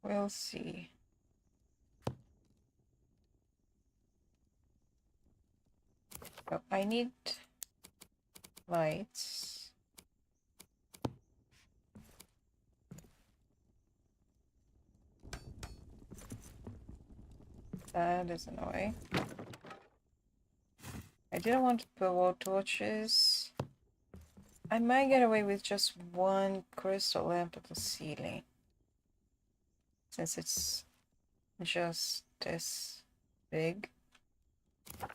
We'll see. Oh, I need lights. That is annoying. I didn't want to put wall torches. I might get away with just one crystal lamp at the ceiling, since it's just this big. Oh, I'm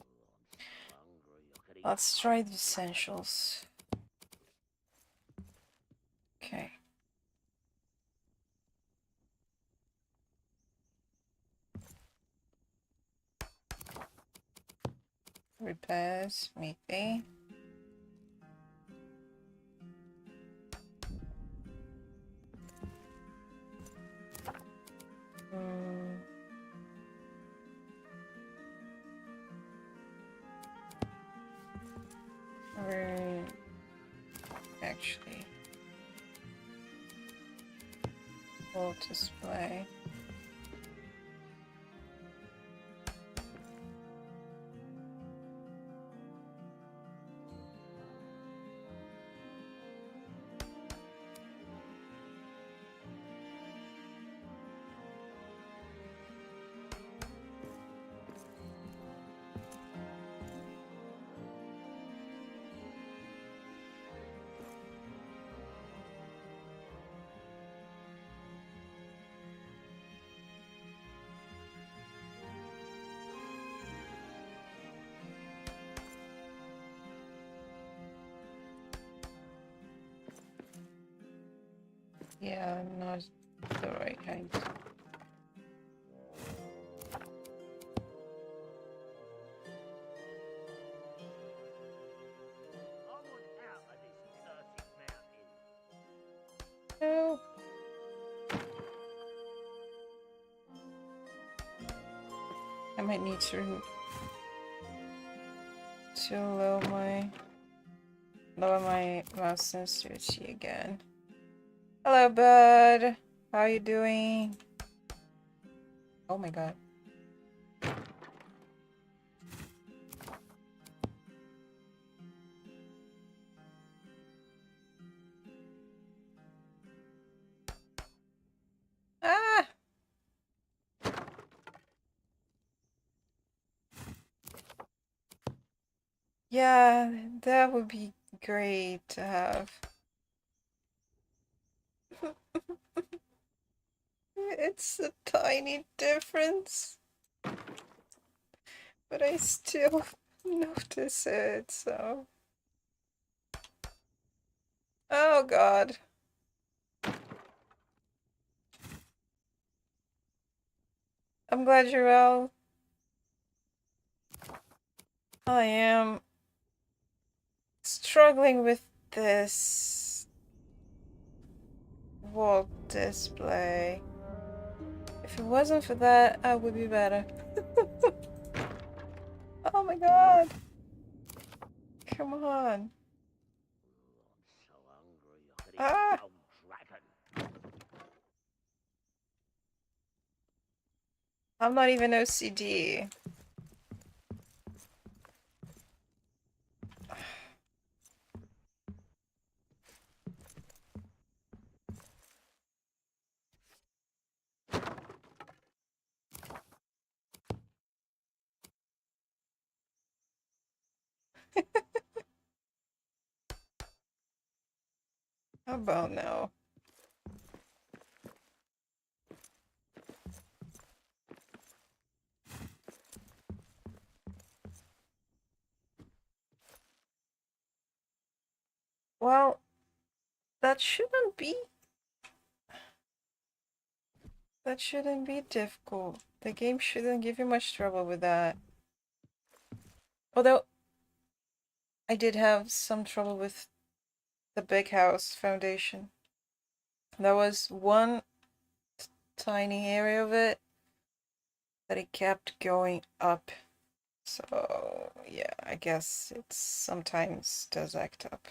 so hungry. I could eat Let's a try whole the dragon. essentials. Okay. Repairs, maybe. Hmm. Or actually, full display. Yeah, not the right height. I want out of this cursed mountain. No. I might need to lower my mouse sensitivity again. Hello, bud. How you doing? Oh my god. Ah! Yeah, that would be great to have. It's a tiny difference, but I still notice it, so... Oh god. I'm glad you're well. I am struggling with this wall display. If it wasn't for that, I would be better. Oh my god. Come on. I'm so hungry. I could eat Ah! a gold dragon. I'm not even OCD. How about now? Well, that shouldn't be difficult. The game shouldn't give you much trouble with that. Although, I did have some trouble with the big house foundation. There was one tiny area of it that it kept going up. So, yeah, I guess it sometimes does act up.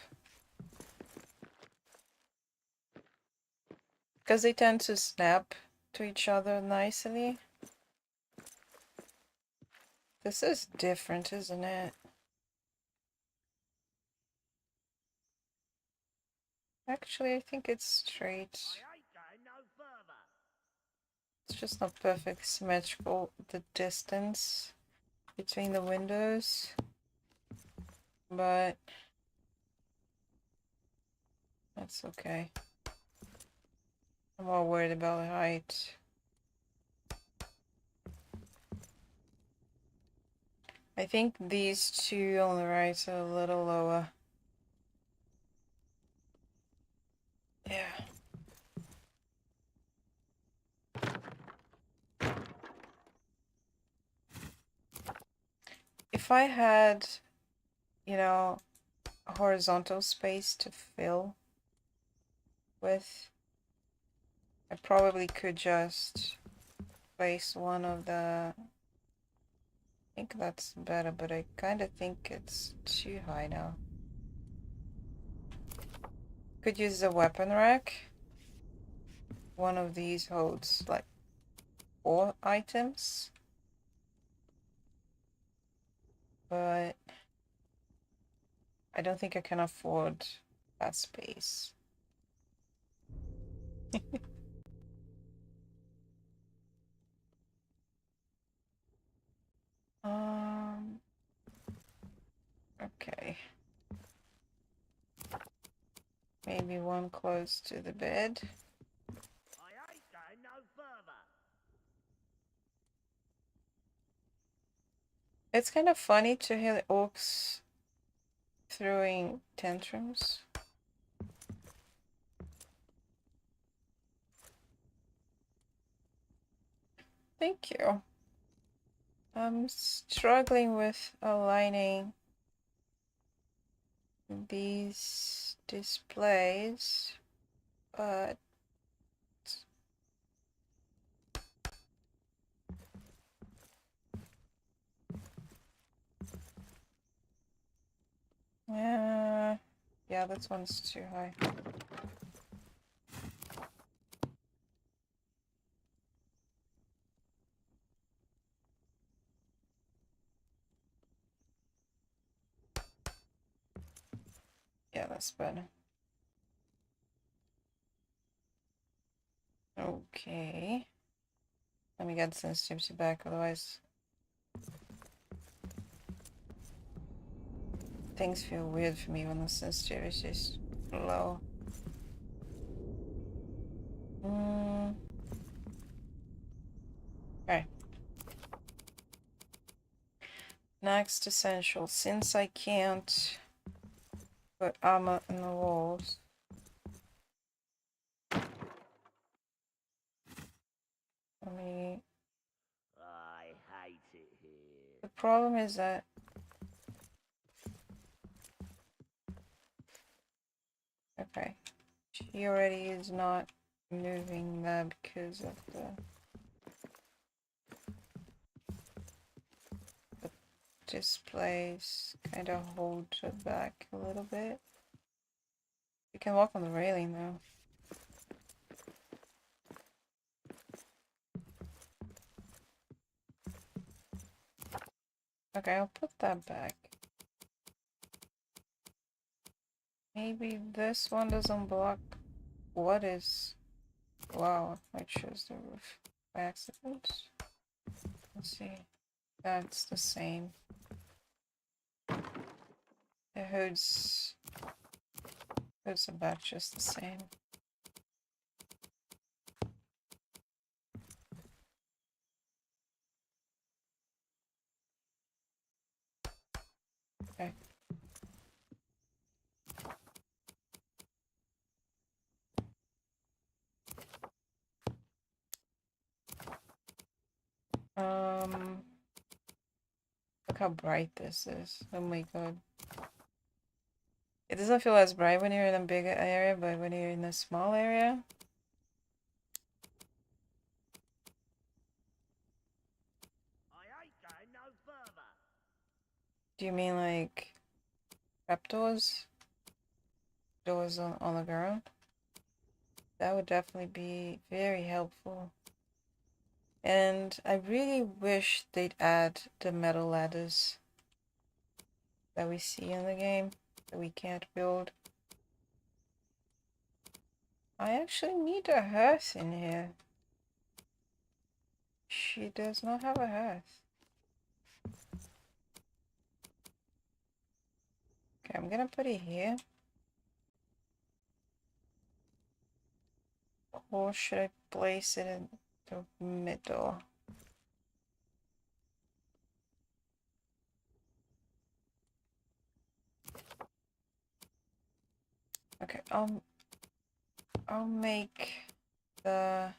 Because they tend to snap to each other nicely. This is different, isn't it? Actually, I think it's straight. I ain't going no further. It's just not perfect symmetrical, the distance between the windows. But that's okay. I'm more worried about the height. I think these two on the right are a little lower. Yeah. If I had, you know, a horizontal space to fill with, I probably could just place one of the... I think that's better, but I kind of think it's too high now. Could use a weapon rack. One of these holds like 4 items. But I don't think I can afford that space. Okay. Maybe one close to the bed. I ain't going no further. It's kind of funny to hear the orcs throwing tantrums. thank you. I'm struggling with aligning these displays, but yeah, this one's too high. Yeah, that's better. Okay. Let me get the sensitivity back, otherwise things feel weird for me when the sensitivity is low. Okay. Next essential. Since I can't put armor in the walls, let me... I hate it here. The problem is that... Okay. She already is not moving there because of the displays kind of hold her back a little bit. You can walk on the railing though. Okay, I'll put that back. Maybe this one doesn't block. What is... Wow, I chose the roof by accident. Let's see. That's the same. The hoods are back just the same. Okay. Look how bright this is. Oh my god. It doesn't feel as bright when you're in a bigger area, but when you're in a small area... I ain't going no further. Do you mean like trapdoors? Doors on the ground? That would definitely be very helpful. And I really wish they'd add the metal ladders that we see in the game that we can't build. I actually need a hearth in here. She does not have a hearth. Okay, I'm gonna put it here. Or should I place it in the middle? Okay, I'll make the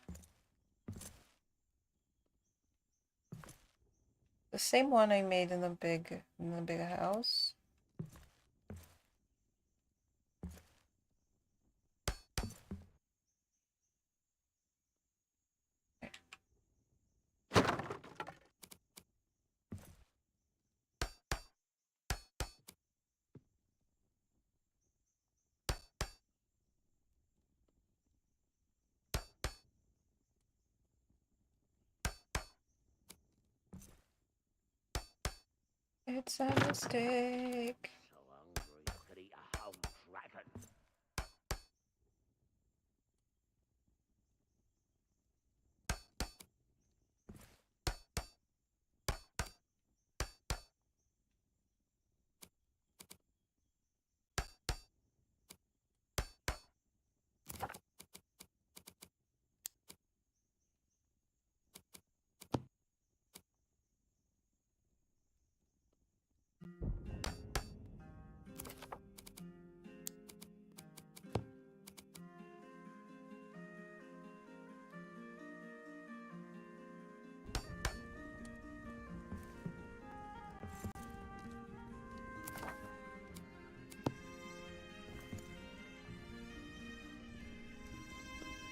same one I made in the bigger house. It's a mistake. So hungry I could eat a whole dragon.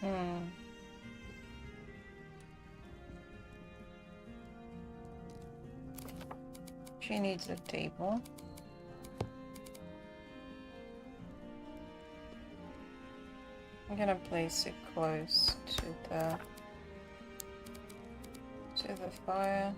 Hmm. She needs a table. I'm gonna place it close to the fire.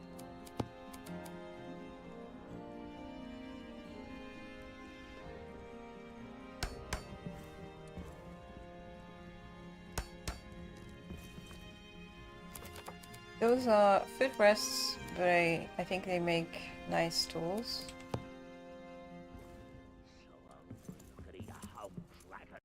Those are foot rests, but I think they make nice tools. So could eat a whole dragon.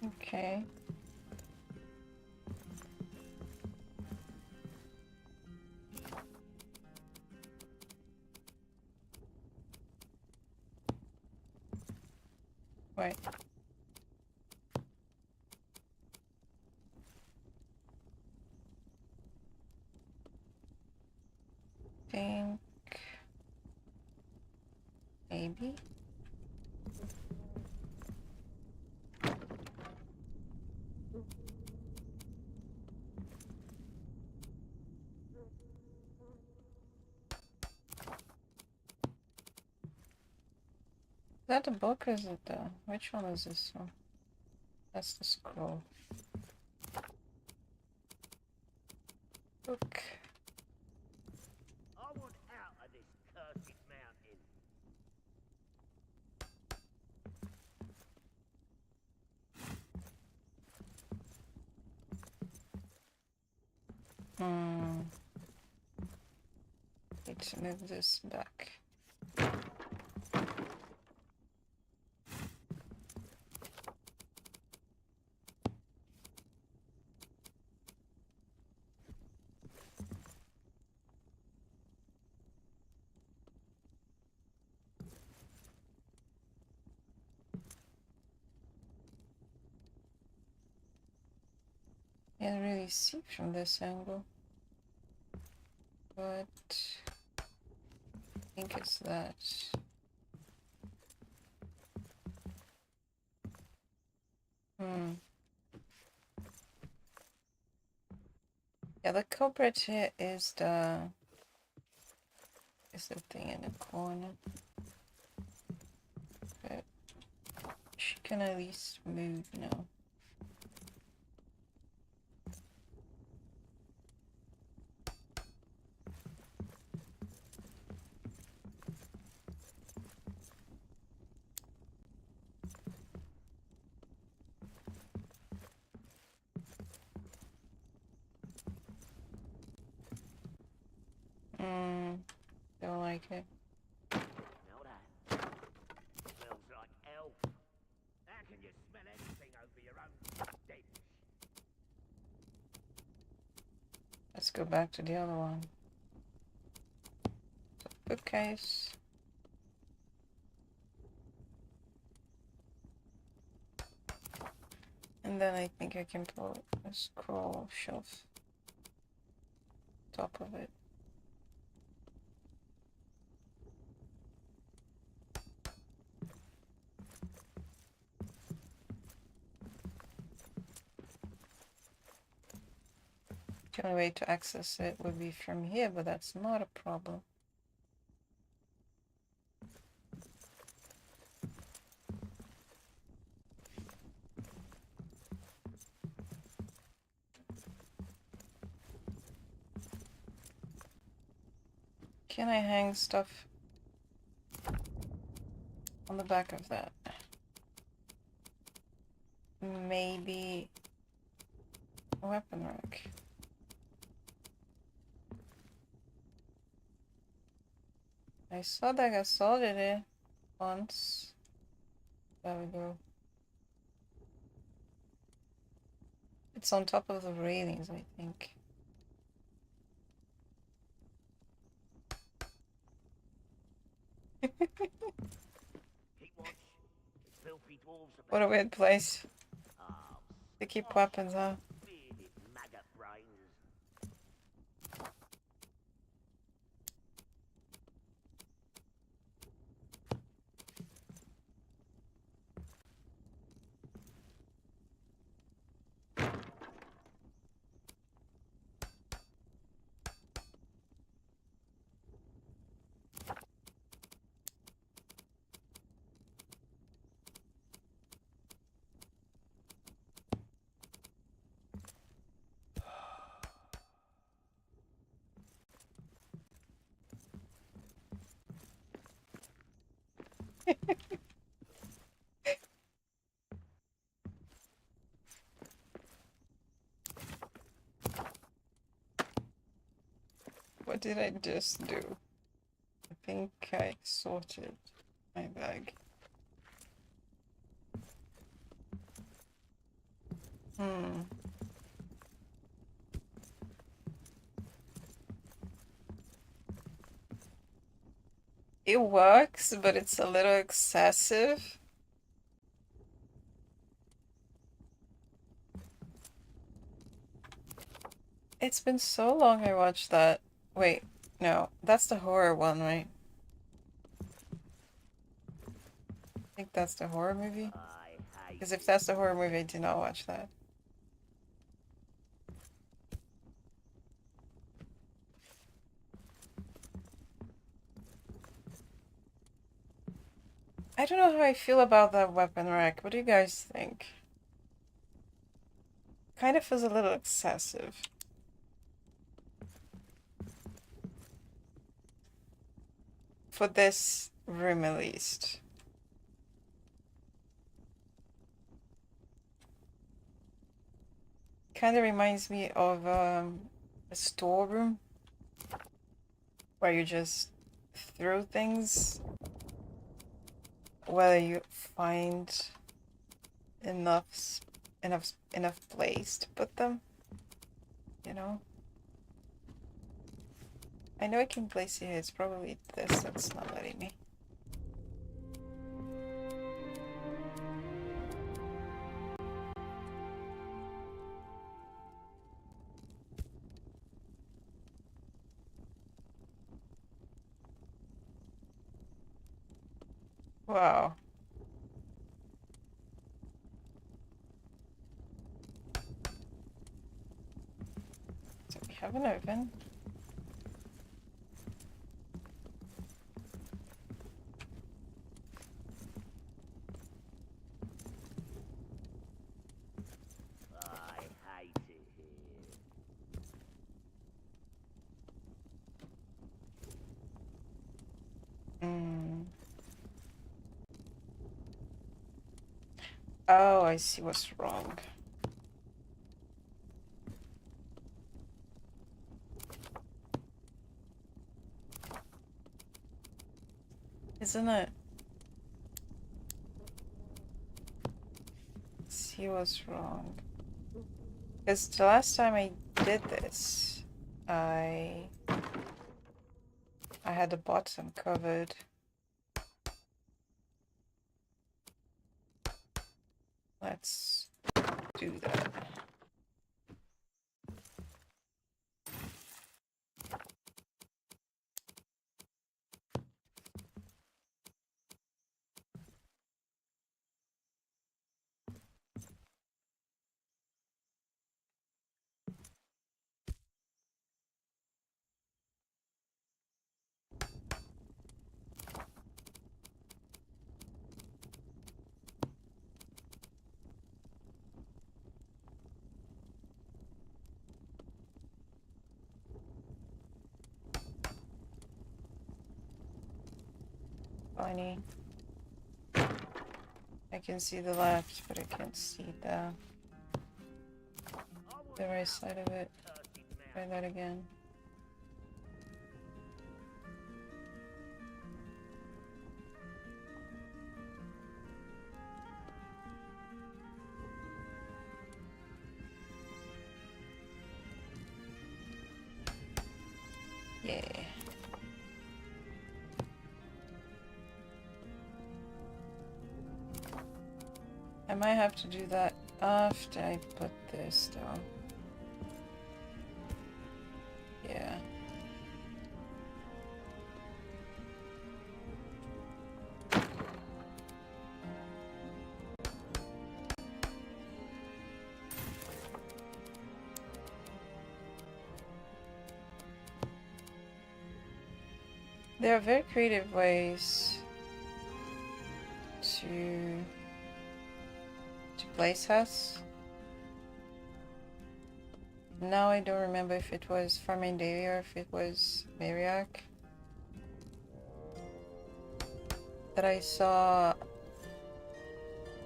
Okay. Wait. Think maybe. Is that a book or is it the... Which one is this one? That's the scroll. Book. I want out of this cursed mountain. Need to move this back. Can't really see from this angle, but I think it's that. Yeah, the culprit here is the thing in the corner. But she can at least move now. Don't like it. Smell that? Smells like elf. How can you smell anything over your own stench? Let's go back to the other one. So, bookcase. And then I think I can put a scroll shelf top of it. The only way to access it would be from here, but that's not a problem. Can I hang stuff on the back of that? Maybe a weapon rack. I saw that I sorted it once. There we go. It's on top of the railings, I think. Keep watch. Filthy dwarves about. What a weird place Oh, to keep weapons, huh? bearded maggot brains. What did I just do? I think I sorted my bag. It works, but it's a little excessive. It's been so long I watched that. Wait, no, that's the horror one, right? I think that's the horror movie. I hate Because if that's the horror movie, I did not watch that. I don't know how I feel about that weapon rack. What do you guys think? Kind of feels a little excessive. For this room, at least. Kind of reminds me of a storeroom where you just throw things, whether you find enough place to put them, you know. I know I can place it here. It's probably this that's not letting me. Wow. So we have an oven. I hate it here. Oh, I see what's wrong. Isn't it? Let's see what's wrong. Because the last time I did this, I had the bottom covered. Let's do that. Funny. I can see the left, but I can't see the right side of it. Try that again. Yeah. I might have to do that after I put this down. Yeah. There are very creative ways to place us. Now I don't remember if it was Farming Davy or if it was Mariak that I saw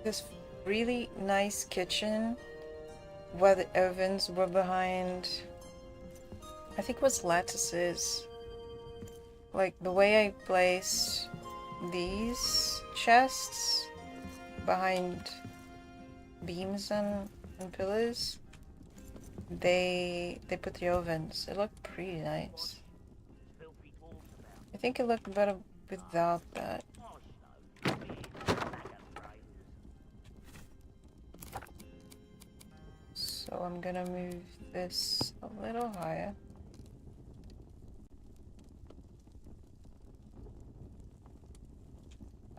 this really nice kitchen where the ovens were behind, I think it was lattices. Like the way I placed these chests behind beams and pillars, they put the ovens. It looked pretty nice. Filthy dwarfs about. I think it looked better without that. Gosh, though. Weird faggot phrases. So I'm gonna move this a little higher.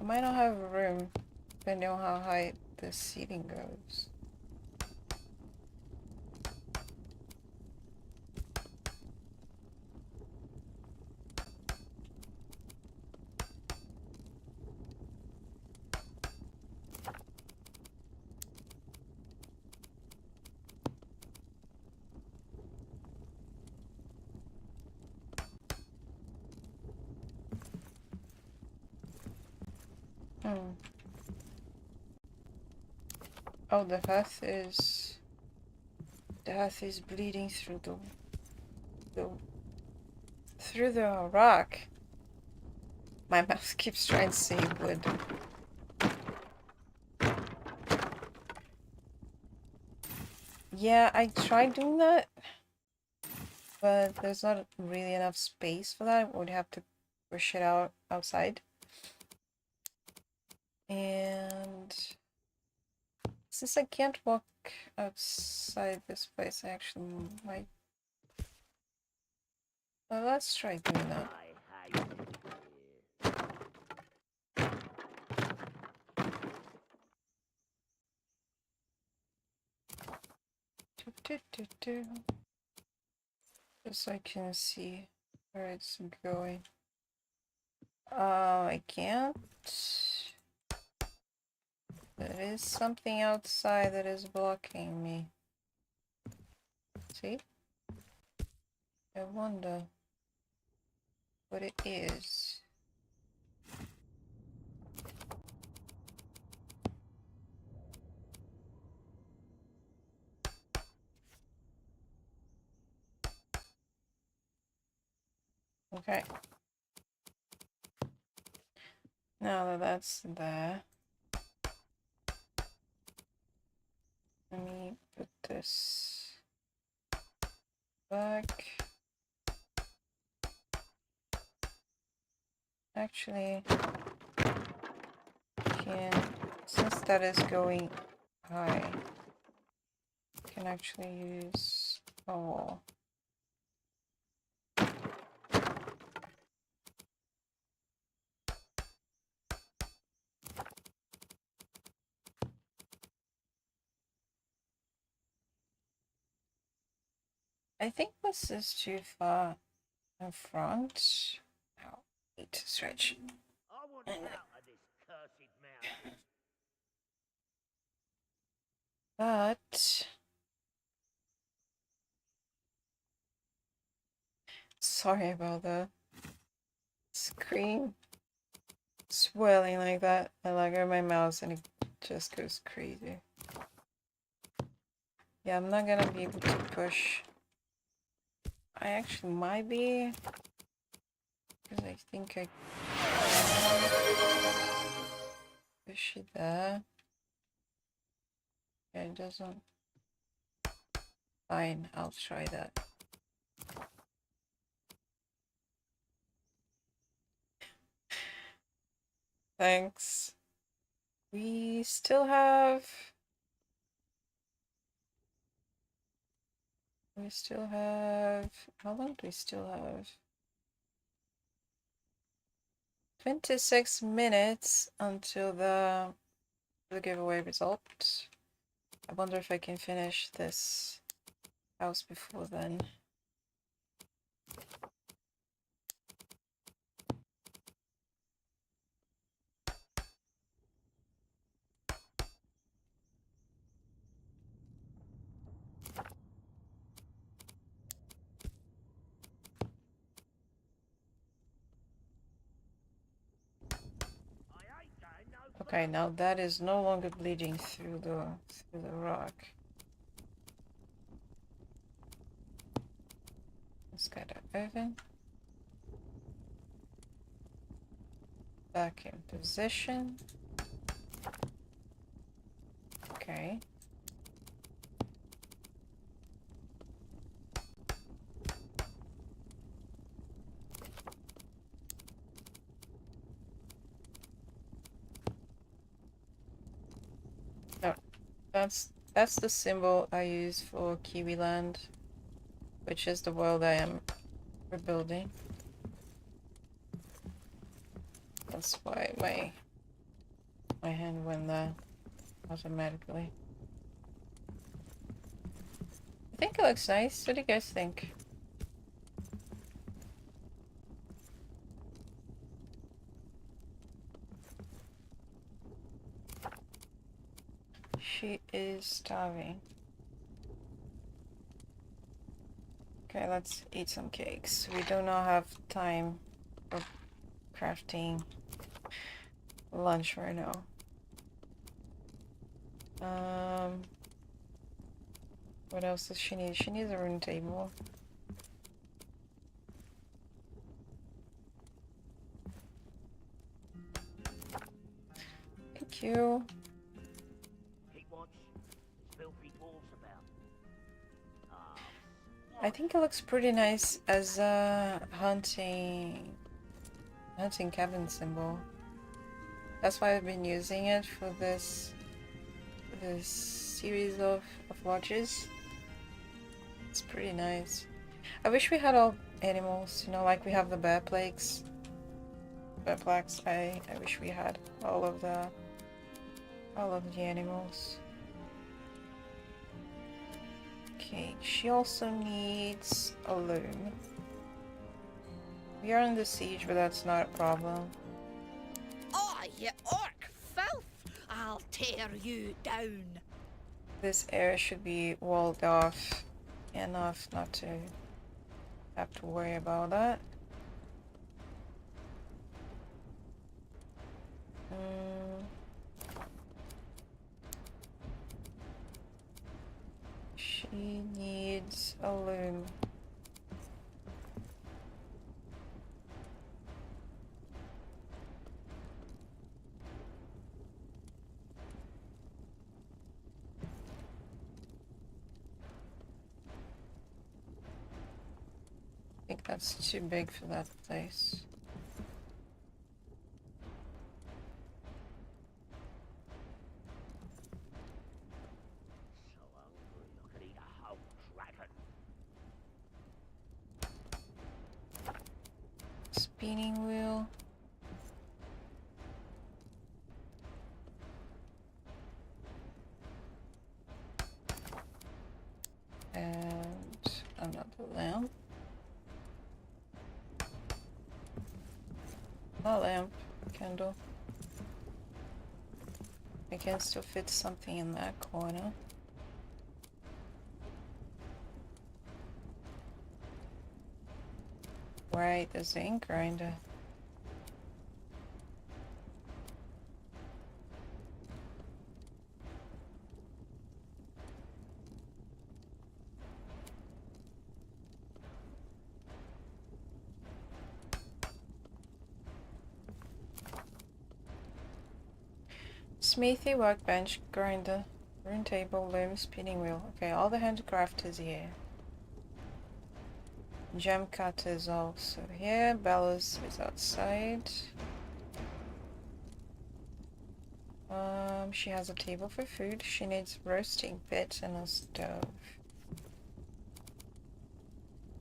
I might not have room depending on how high the seating goes. Oh, the hearth is bleeding through through the rock. My mouth keeps trying to say wood. Yeah, I tried doing that, but there's not really enough space for that. I would have to push it out outside. And since I can't walk outside this place, I actually might. Well, let's try doing that. I hate it here. Just so I can see where it's going. I can't. There is something outside that is blocking me. See? I wonder what it is. Okay. Now that that's there, let me put this back. Actually, since that is going high, I can actually use a wall. I think this is too far in front. Now, need to stretch. I want out of this cursed mountain. But sorry about the screen swirling like that. I like her my mouse and it just goes crazy. Yeah, I'm not gonna be able to push. I actually might be, because I think I push it there. Yeah, it doesn't. Fine, I'll try that. Thanks. We still have... How long do we still have? 26 minutes until the giveaway result. I wonder if I can finish this house before then. I ain't going no Okay, now that is no longer bleeding through the rock. Let's get an oven. Back in position. Okay. No, that's the symbol I use for Kiwi Land, which is the world I am rebuilding. That's why my hand went there automatically. I think it looks nice. What do you guys think? She is starving. Okay, let's eat some cakes. We do not have time for crafting lunch right now. What else does she need? She needs a room table. Thank you. Keep watch. There's filthy dwarves about. I think it looks pretty nice as a hunting cabin symbol. That's why I've been using it for this series of watches. It's pretty nice. I wish we had all animals, you know, like we have the bear plagues. Bear plaques. I wish we had all of the animals. Okay, she also needs a loom. We are in the siege, but that's not a problem. Oh, you orc filth! I'll tear you down. This area should be walled off enough not to have to worry about that. She needs a loom. I think that's too big for that place. So hungry I could eat a whole dragon. Spinning wheel. And another lamp. A lamp, candle. I can still fit something in that corner. Right, there's the ink grinder. Smithy, workbench, grinder, rune table, loom, spinning wheel. Okay, all the handcraft is here. Gem cutter is also here. Bellows is outside. She has a table for food. She needs roasting pits and a stove.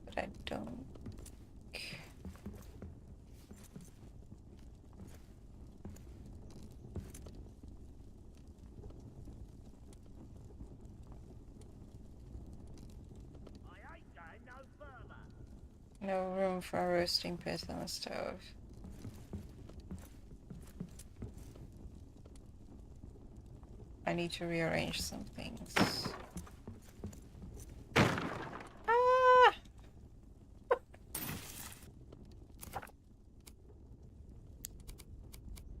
But I don't. I ain't going no further. No room for a roasting pit and a stove. I need to rearrange some things. Ah!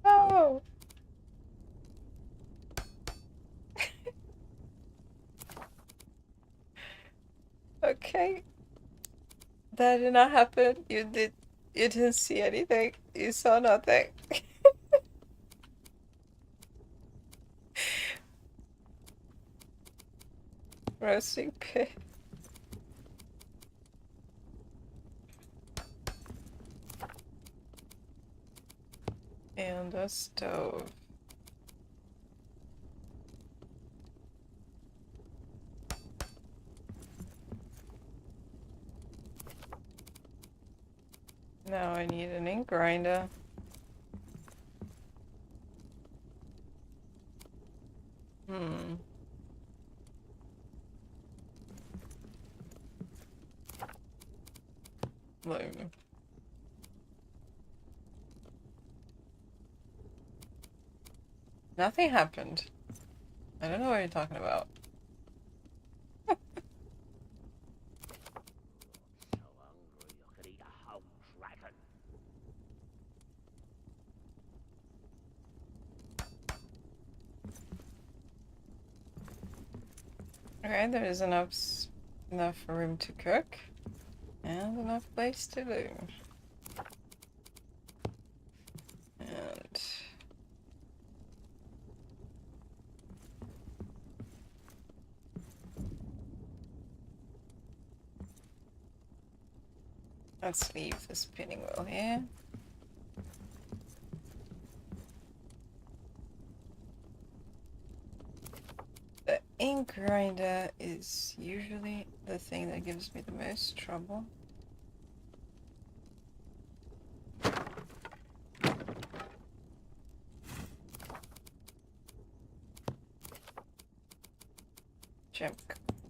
Oh! Okay. That did not happen. You didn't see anything. You saw nothing. Roasting pit. And a stove. Now I need an ink grinder. Loom. Nothing happened. I don't know what you're talking about. So hungry I could eat a whole dragon. Okay, there is enough room to cook and enough place to loom. And let's leave the spinning wheel here. The ink grinder is usually the thing that gives me the most trouble.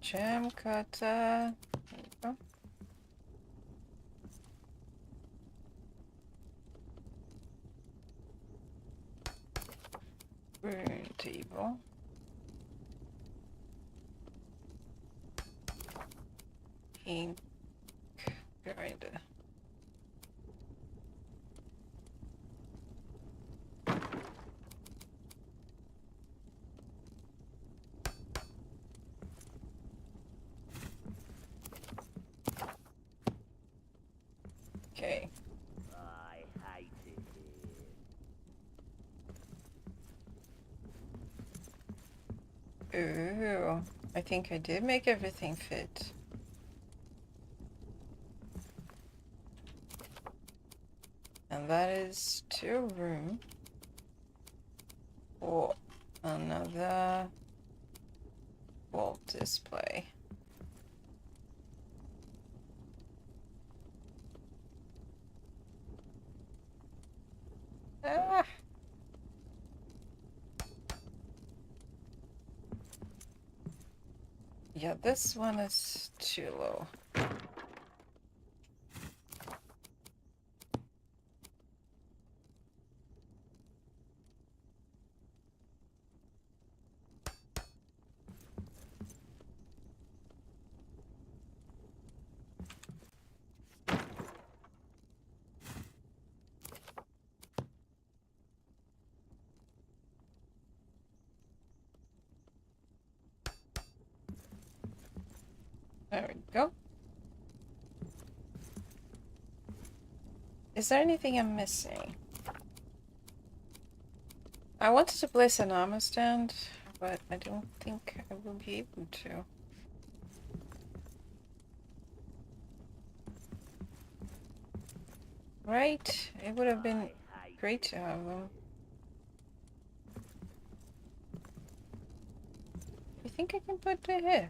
Gem cutter. There you go. Spoon table. Ink grinder. Okay. I hate it here. Ooh, I think I did make everything fit. And that is 2 room for another wall display. Ah! Yeah, this one is too low. There we go. Is there anything I'm missing? I wanted to place an armor stand, but I don't think I will be able to. Right? It would have been I hate great it to have them. You think I can put it here?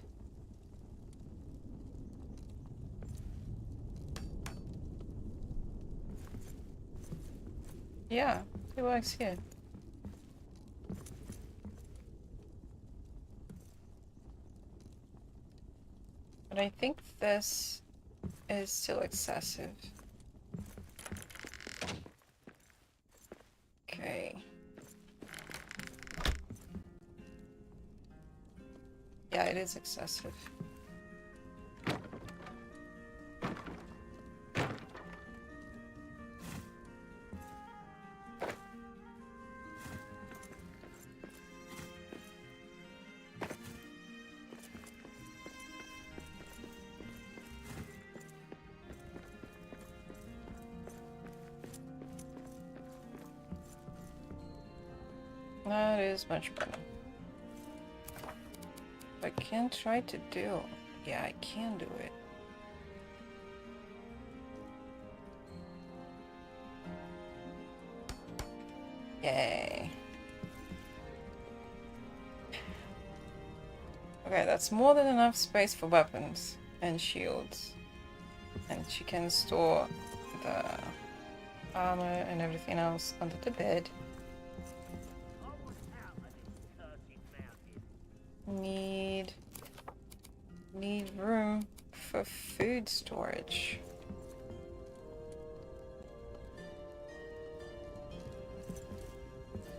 Yeah, it works here. But I think this is still excessive. Okay. Yeah, it is excessive. That is much better. I can try to do. Yeah, I can do it. Yay. Okay, that's more than enough space for weapons and shields. And she can store the armor and everything else under the bed. I want out of this cursed mountain. Need room for food storage.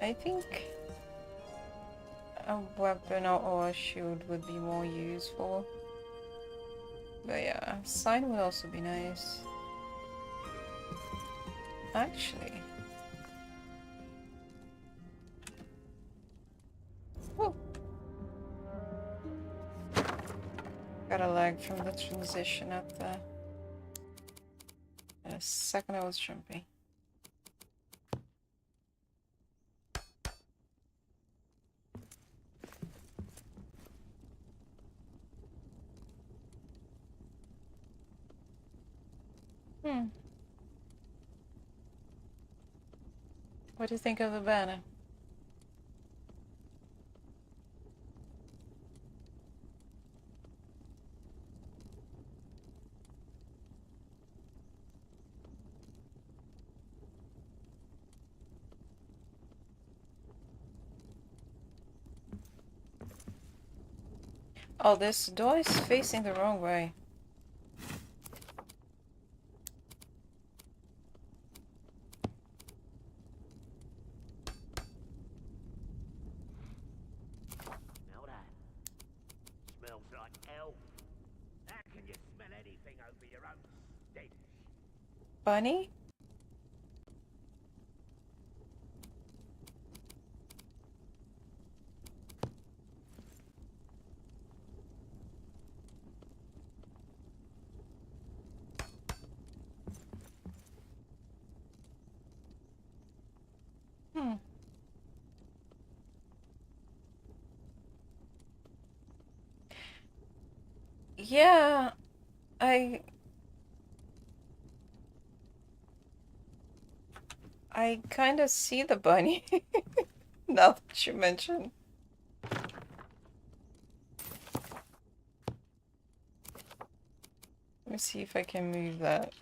I think a weapon or a shield would be more useful. But yeah, sign would also be nice. Actually. Whoa. Got a lag from the transition up there. In a second I was jumping. What do you think of the banner? Oh, this door is facing the wrong way. Smell that? Smells like elf. How can you smell anything over your own stench? Bunny? Yeah, I kind of see the bunny now that you mention. Let me see if I can move that.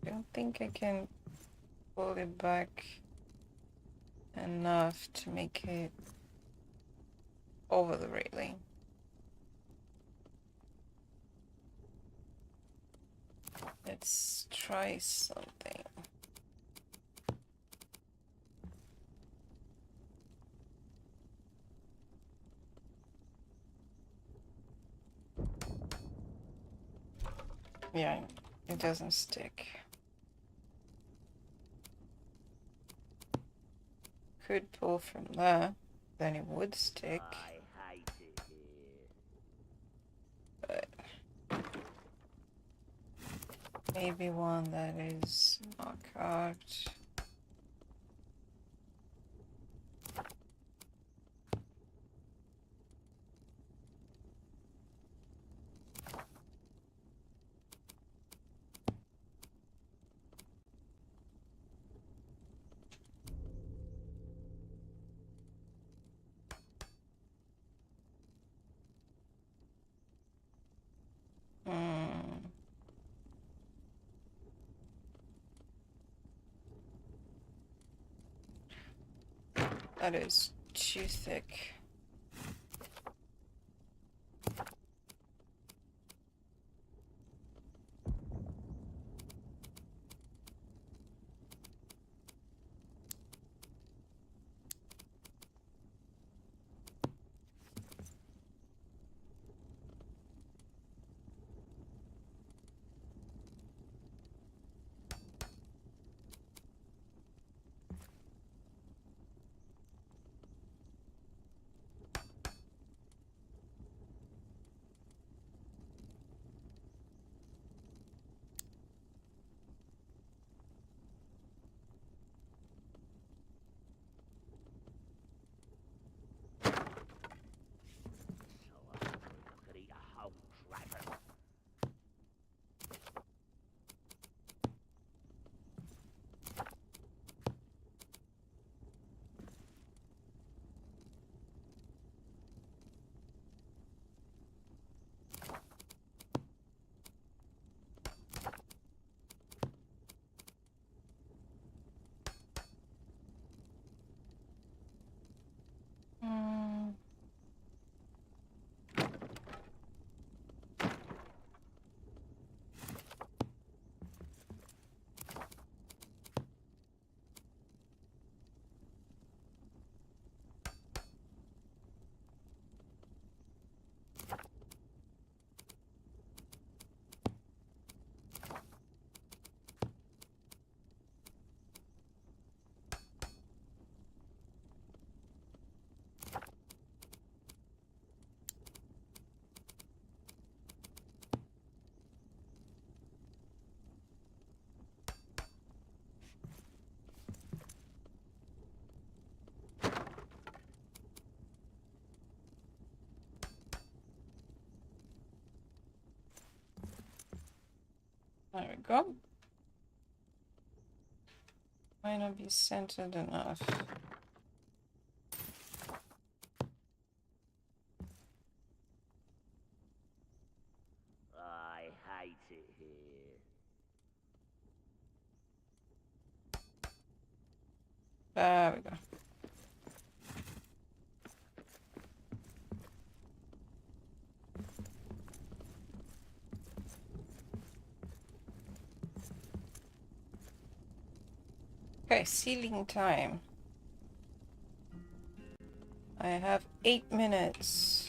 I don't think I can pull it back enough to make it over the railing. Let's try something. Yeah, it doesn't stick. Could pull from there, then it would stick. I hate it here. But maybe one that is not carved. That is too thick. So I could eat a whole dragon. Mm. There we go. Might not be centered enough. I hate it here. There we go. Okay, ceiling time. I have 8 minutes.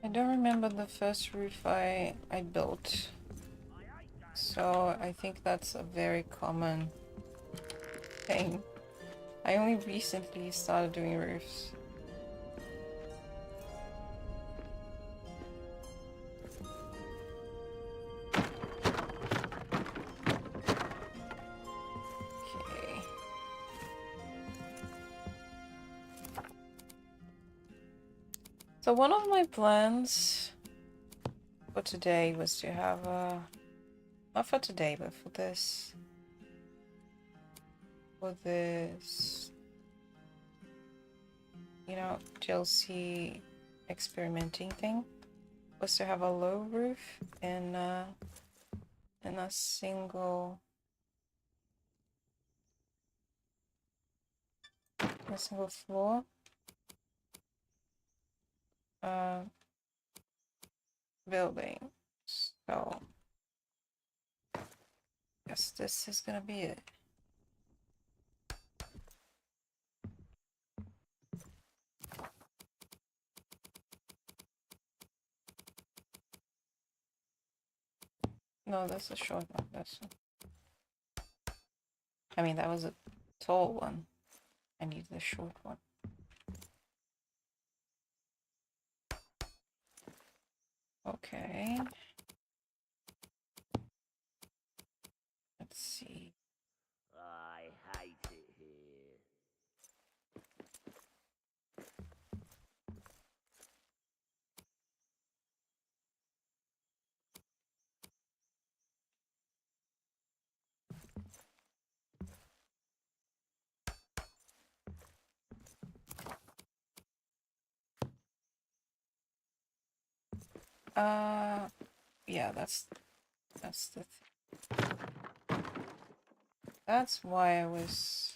I don't remember the first roof I built, so I think that's a very common thing. I only recently started doing roofs. Okay. So one of my plans for today was to have a... Not for today, but for this... You know, Chelsea experimenting thing, was to have a low roof and a single floor building. So guess this is gonna be it. No, that's a short one. I mean, that was a tall one. I need the short one. Okay. Let's see. I hate it here. Yeah, that's the that's why I was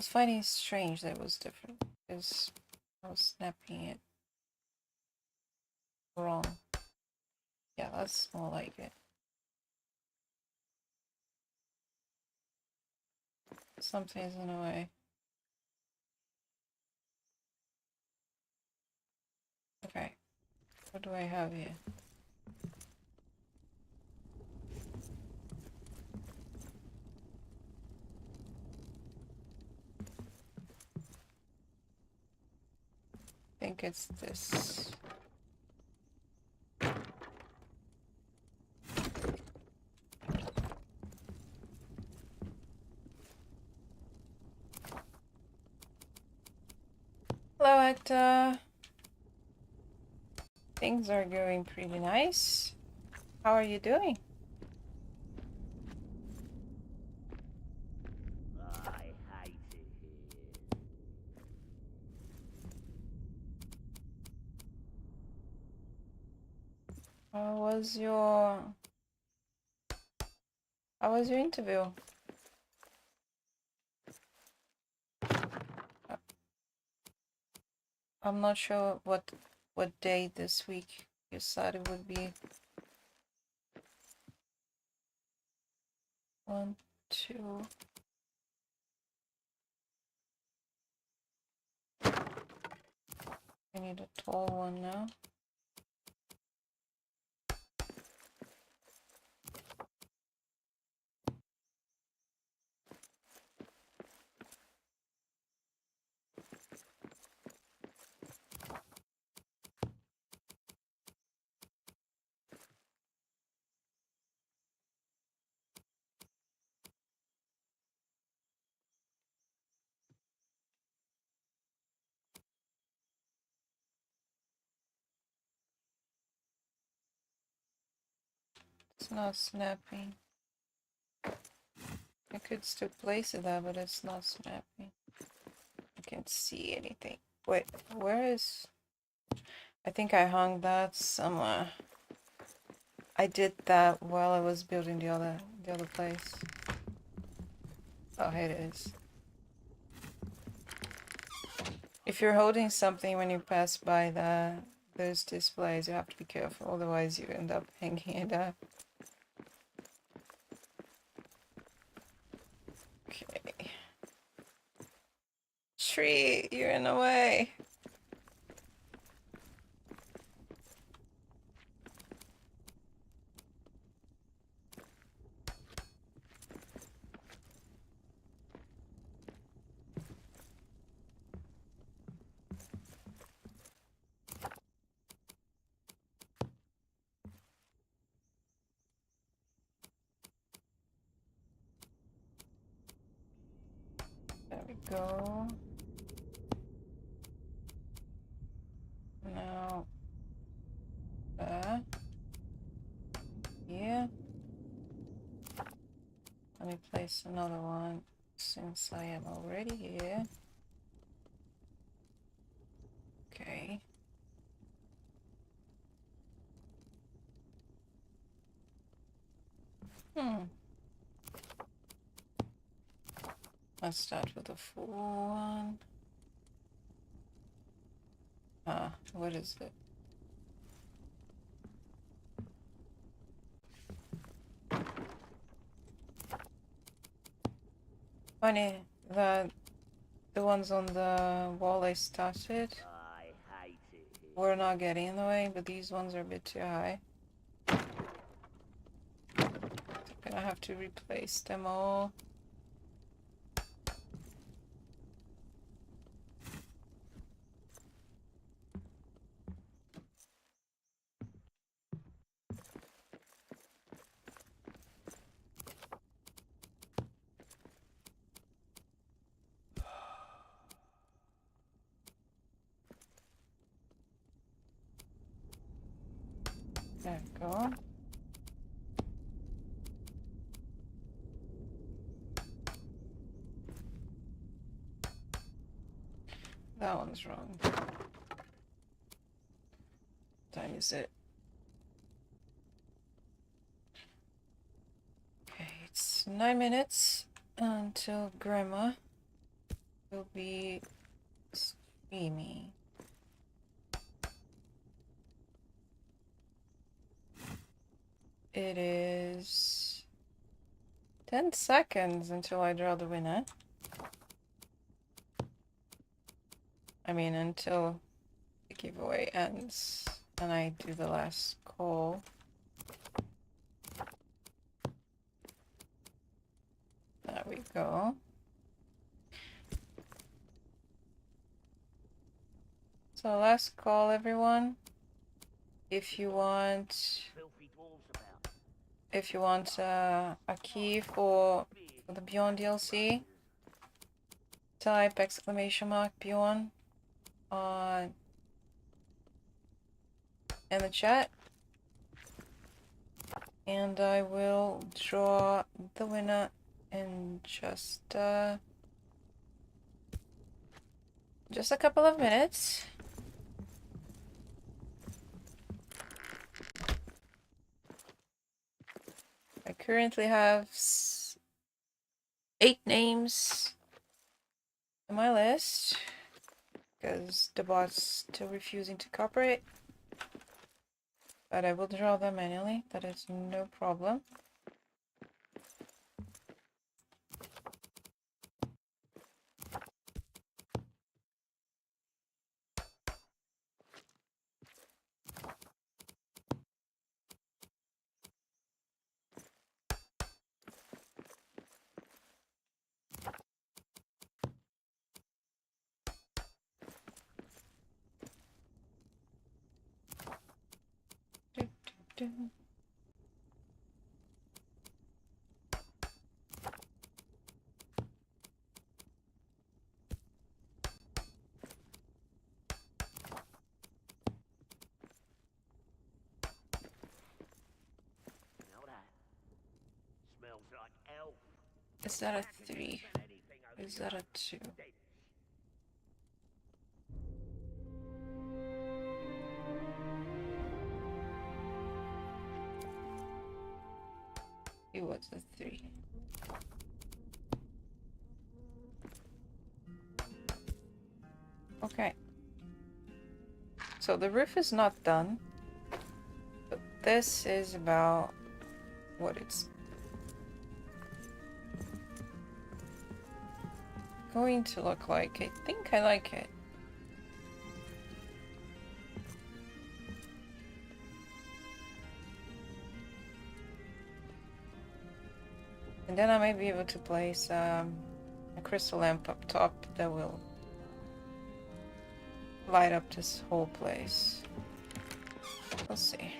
finding it strange that it was different, because I was snapping it wrong. Yeah, that's more like it. Something's in the way. Okay, what do I have here? I think it's this. Hello, Hector. Things are going pretty nice. How are you doing? I hate it here. How was your interview? I'm not sure what day this week you said it would be. 1, 2. I need a tall one now. It's not snapping. I could still place it there, but it's not snapping. I can't see anything. Wait, where is... I think I hung that somewhere. I did that while I was building the other place. Oh, here it is. If you're holding something when you pass by those displays, you have to be careful, otherwise you end up hanging it up. Okay. Tree, you're in the way. There we go. Now, yeah. Let me place another one since I am already here. Okay. Let's start with the full one. What is it? Funny that the ones on the wall I started I hate it here. were not getting in the way, but these ones are a bit too high. have to replace them all. There we go. That one's wrong. What time is it? Okay, it's 9 minutes until Grandma will be streaming. It is 10 seconds until I draw the winner. I mean, until the giveaway ends and I do the last call. There we go. So last call, everyone. If you want Filthy dwarves about. a key for the Beorn DLC, type !Beorn on in the chat, and I will draw the winner in just a couple of minutes. I currently have 8 names on my list because the bot's still refusing to cooperate. But I will draw them manually, that is no problem. Smell that? Smells like elf. Is that a How can you 3? smell anything over Is your that a own 2? stench? It was a 3. Okay. So the roof is not done, but this is about what it's going to look like. I think I like it. And then I might be able to place a crystal lamp up top that will light up this whole place. We'll see.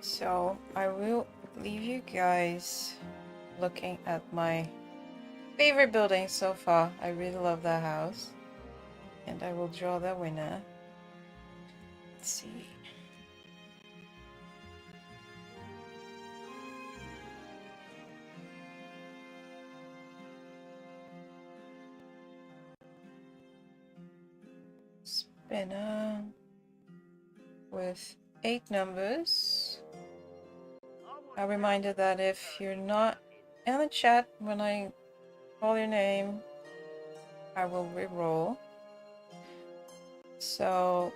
So I will leave you guys looking at my favorite building so far. I really love that house. And I will draw the winner. Let's see. Spinner with 8 numbers. A reminder that if you're not in the chat when I call your name, I will re-roll. So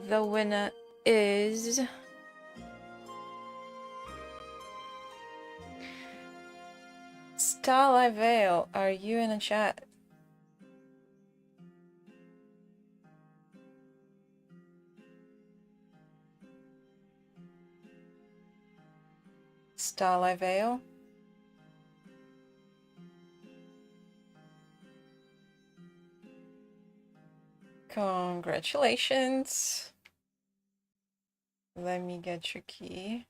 the winner is Starlight Vale. Are you in the chat? Starlight Vale. Congratulations. Let me get your key.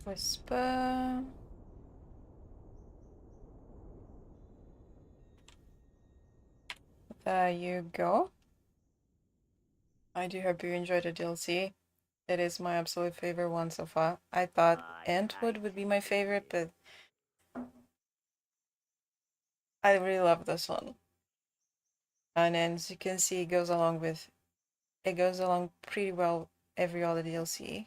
Whisper. There you go. I do hope you enjoyed the DLC. It is my absolute favorite one so far. I thought Antwood would be my favorite, but I really love this one. And then, as you can see, it goes along pretty well every other DLC.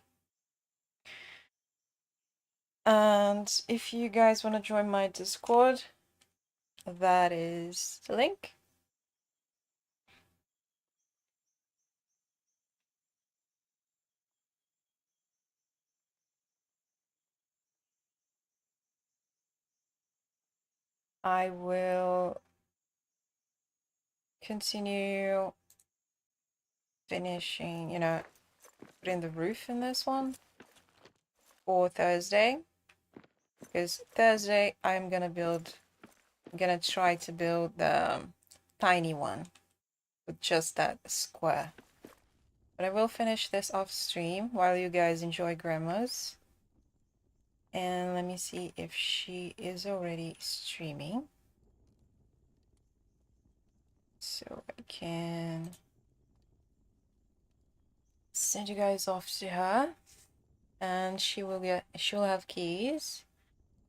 And if you guys want to join my Discord, that is the link. I will continue finishing, putting the roof in this one for Thursday. Because Thursday I'm gonna try to build the tiny one with just that square. But I will finish this off stream while you guys enjoy Grandma's. And let me see if she is already streaming. So I can send you guys off to her. And she'll have keys.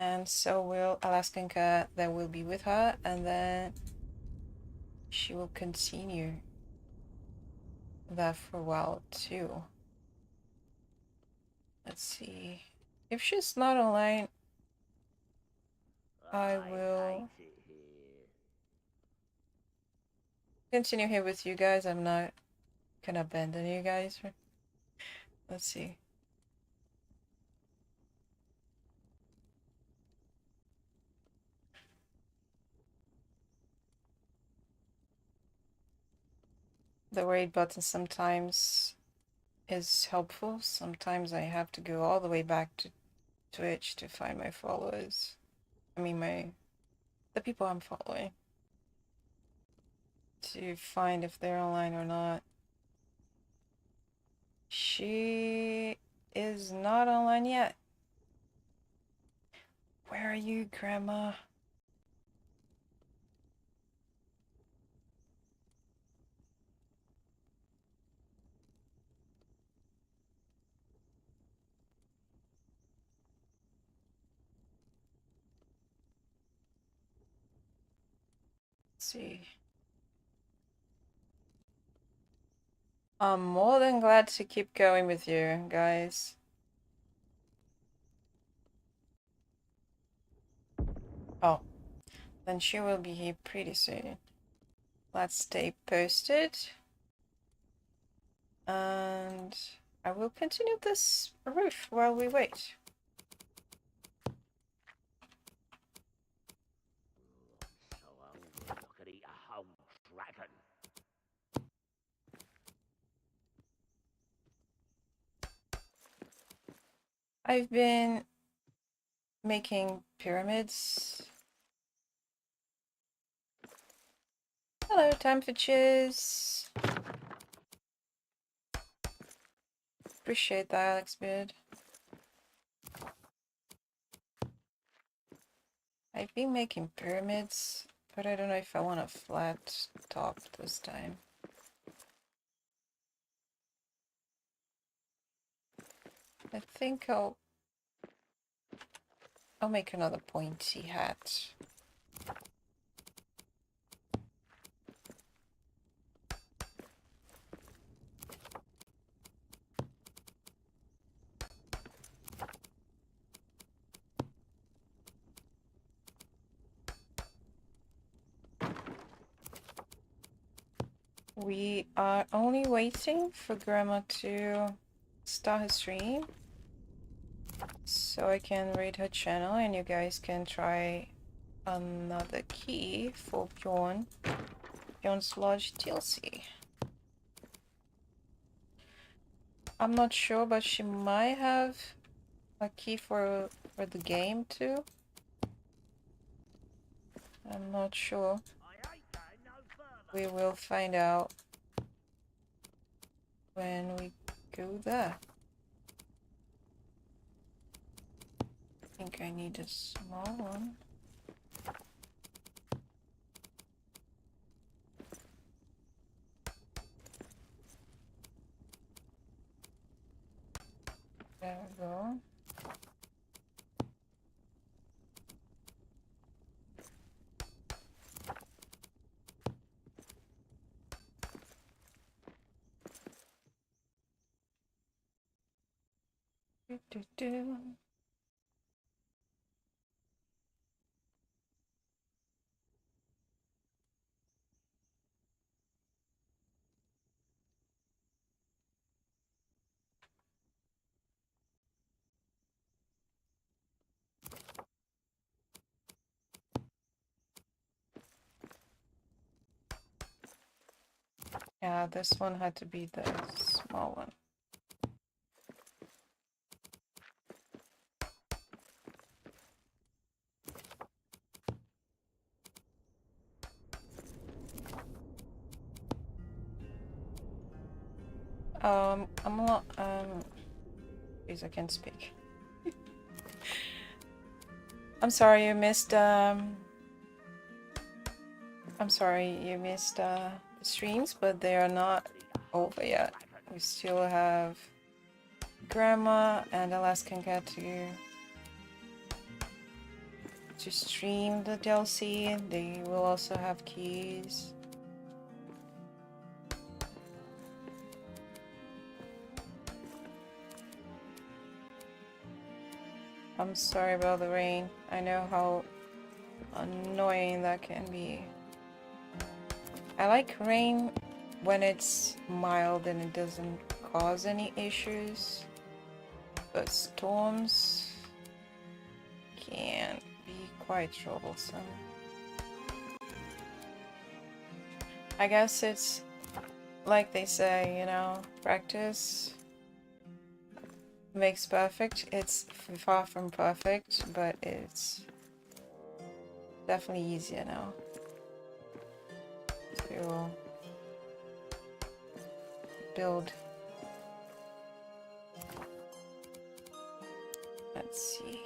And so will Alaskan Cat that will be with her. And then she will continue that for a while too. Let's see. If she's not online, I will continue here with you guys. I'm not gonna abandon you guys. Let's see. The raid button sometimes is helpful. Sometimes I have to go all the way back to Twitch to find my followers. I mean the people I'm following. To find if they're online or not. She is not online yet. Where are you, Grandma? Let's see. I'm more than glad to keep going with you, guys. Oh, then she will be here pretty soon. Let's stay posted. And I will continue this roof while we wait. So hungry, I could eat a whole dragon. I've been making pyramids. Hello, time for cheers. Appreciate that, Alex Beard. I've been making pyramids, but I don't know if I want a flat top this time. I think I'll make another pointy hat. We are only waiting for Grandma to start her stream so I can read her channel and you guys can try another key for Beorn's Lodge DLC. I'm not sure, but she might have a key for the game too. I'm not sure. I ain't going no further. We will find out when we go there. I think I need a small one. There we go. Do, do, do. Yeah, this one had to be the small one. I'm not, please, I can't speak. I'm sorry you missed, I'm sorry you missed, the streams, but they are not over yet. We still have Grandma and Alaskan Cat to stream the DLC. They will also have keys. I'm sorry about the rain. I know how annoying that can be. I like rain when it's mild and it doesn't cause any issues, but storms can be quite troublesome. I guess it's like they say, you know, practice makes perfect. It's far from perfect, but it's definitely easier now to build. Let's see.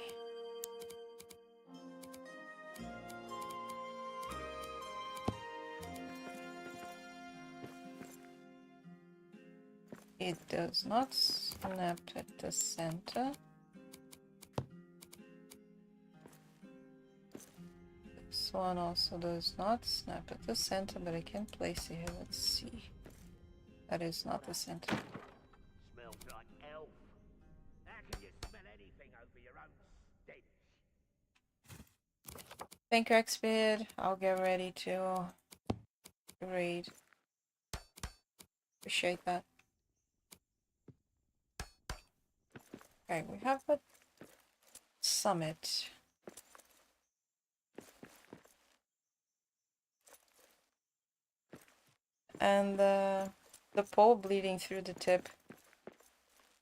It does not snap at the center. This one also does not snap at the center, but I can place it here. Let's see. That is not the center. Smells like elf. How can you smell anything over your own stench? Thank you, Xpeed. I'll get ready to raid. Appreciate that. Okay, we have a summit. And the pole bleeding through the tip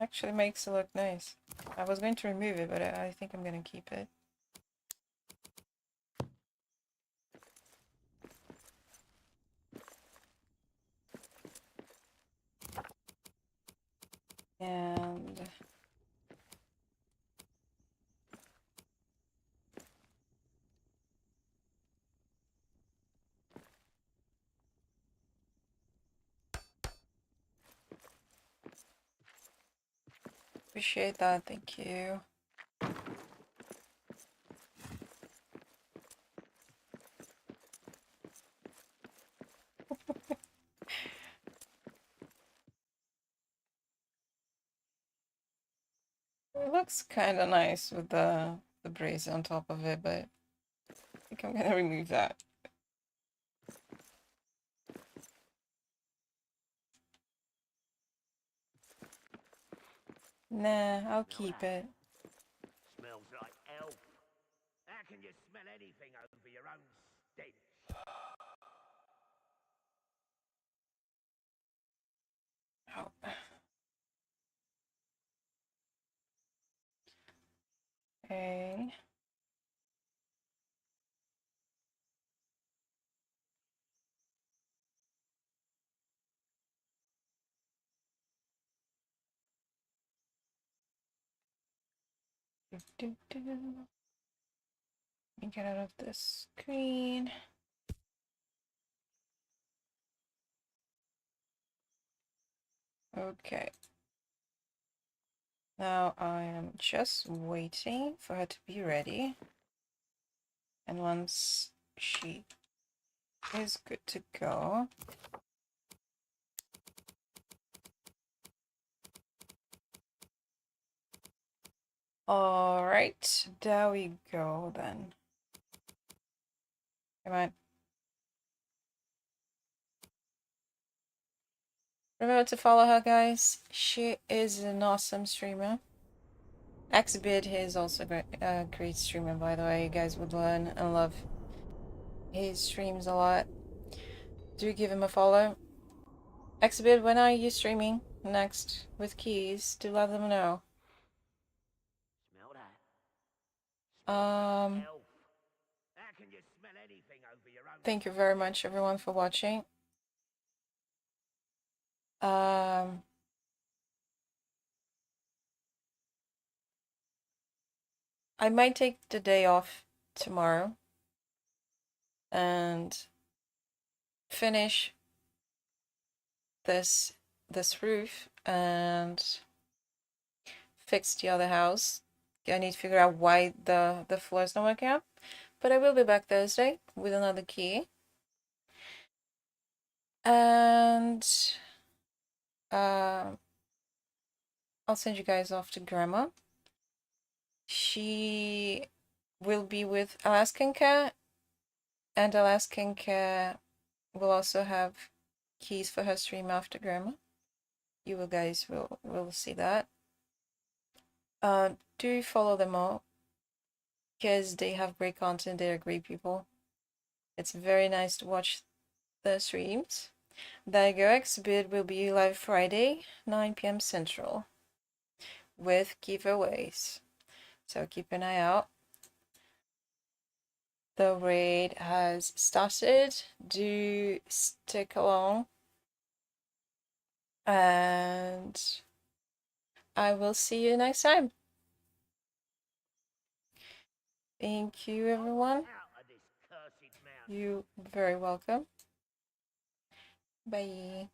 actually makes it look nice. I was going to remove it, but I think I'm going to keep it. And appreciate that, thank you. It looks kind of nice with the brace on top of it, but I think I'm gonna remove that. Nah, I'll keep it. Smells like elf. How can you smell anything over your own stench? Oh. Okay. Do, do, do. Let me get out of this screen. Okay. Now I am just waiting for her to be ready. And once she is good to go, all right, there we go then. Come on. Remember to follow her, guys. She is an awesome streamer. Xbid is also a great streamer, by the way. You guys would learn and love his streams a lot. Do give him a follow. Xbid, when are you streaming next with keys? Do let them know. Smell that? Smells like elf. How can you smell anything over your own? Thank you very much, everyone, for watching. I might take the day off tomorrow and finish this roof and fix the other house. I need to figure out why the floor's not working out. But I will be back Thursday with another key. And I'll send you guys off to Grandma. She will be with Alaskan Care, and Alaskan Care will also have keys for her stream after Grandma. You guys will see that. Do follow them all because they have great content. They are great people. It's very nice to watch the streams. Daigo Exhibit will be live Friday, 9 p.m. Central, with giveaways. So keep an eye out. The raid has started. Do stick along. And I will see you next time. Thank you, everyone. Out of this cursed mountain. You're very welcome. Bye.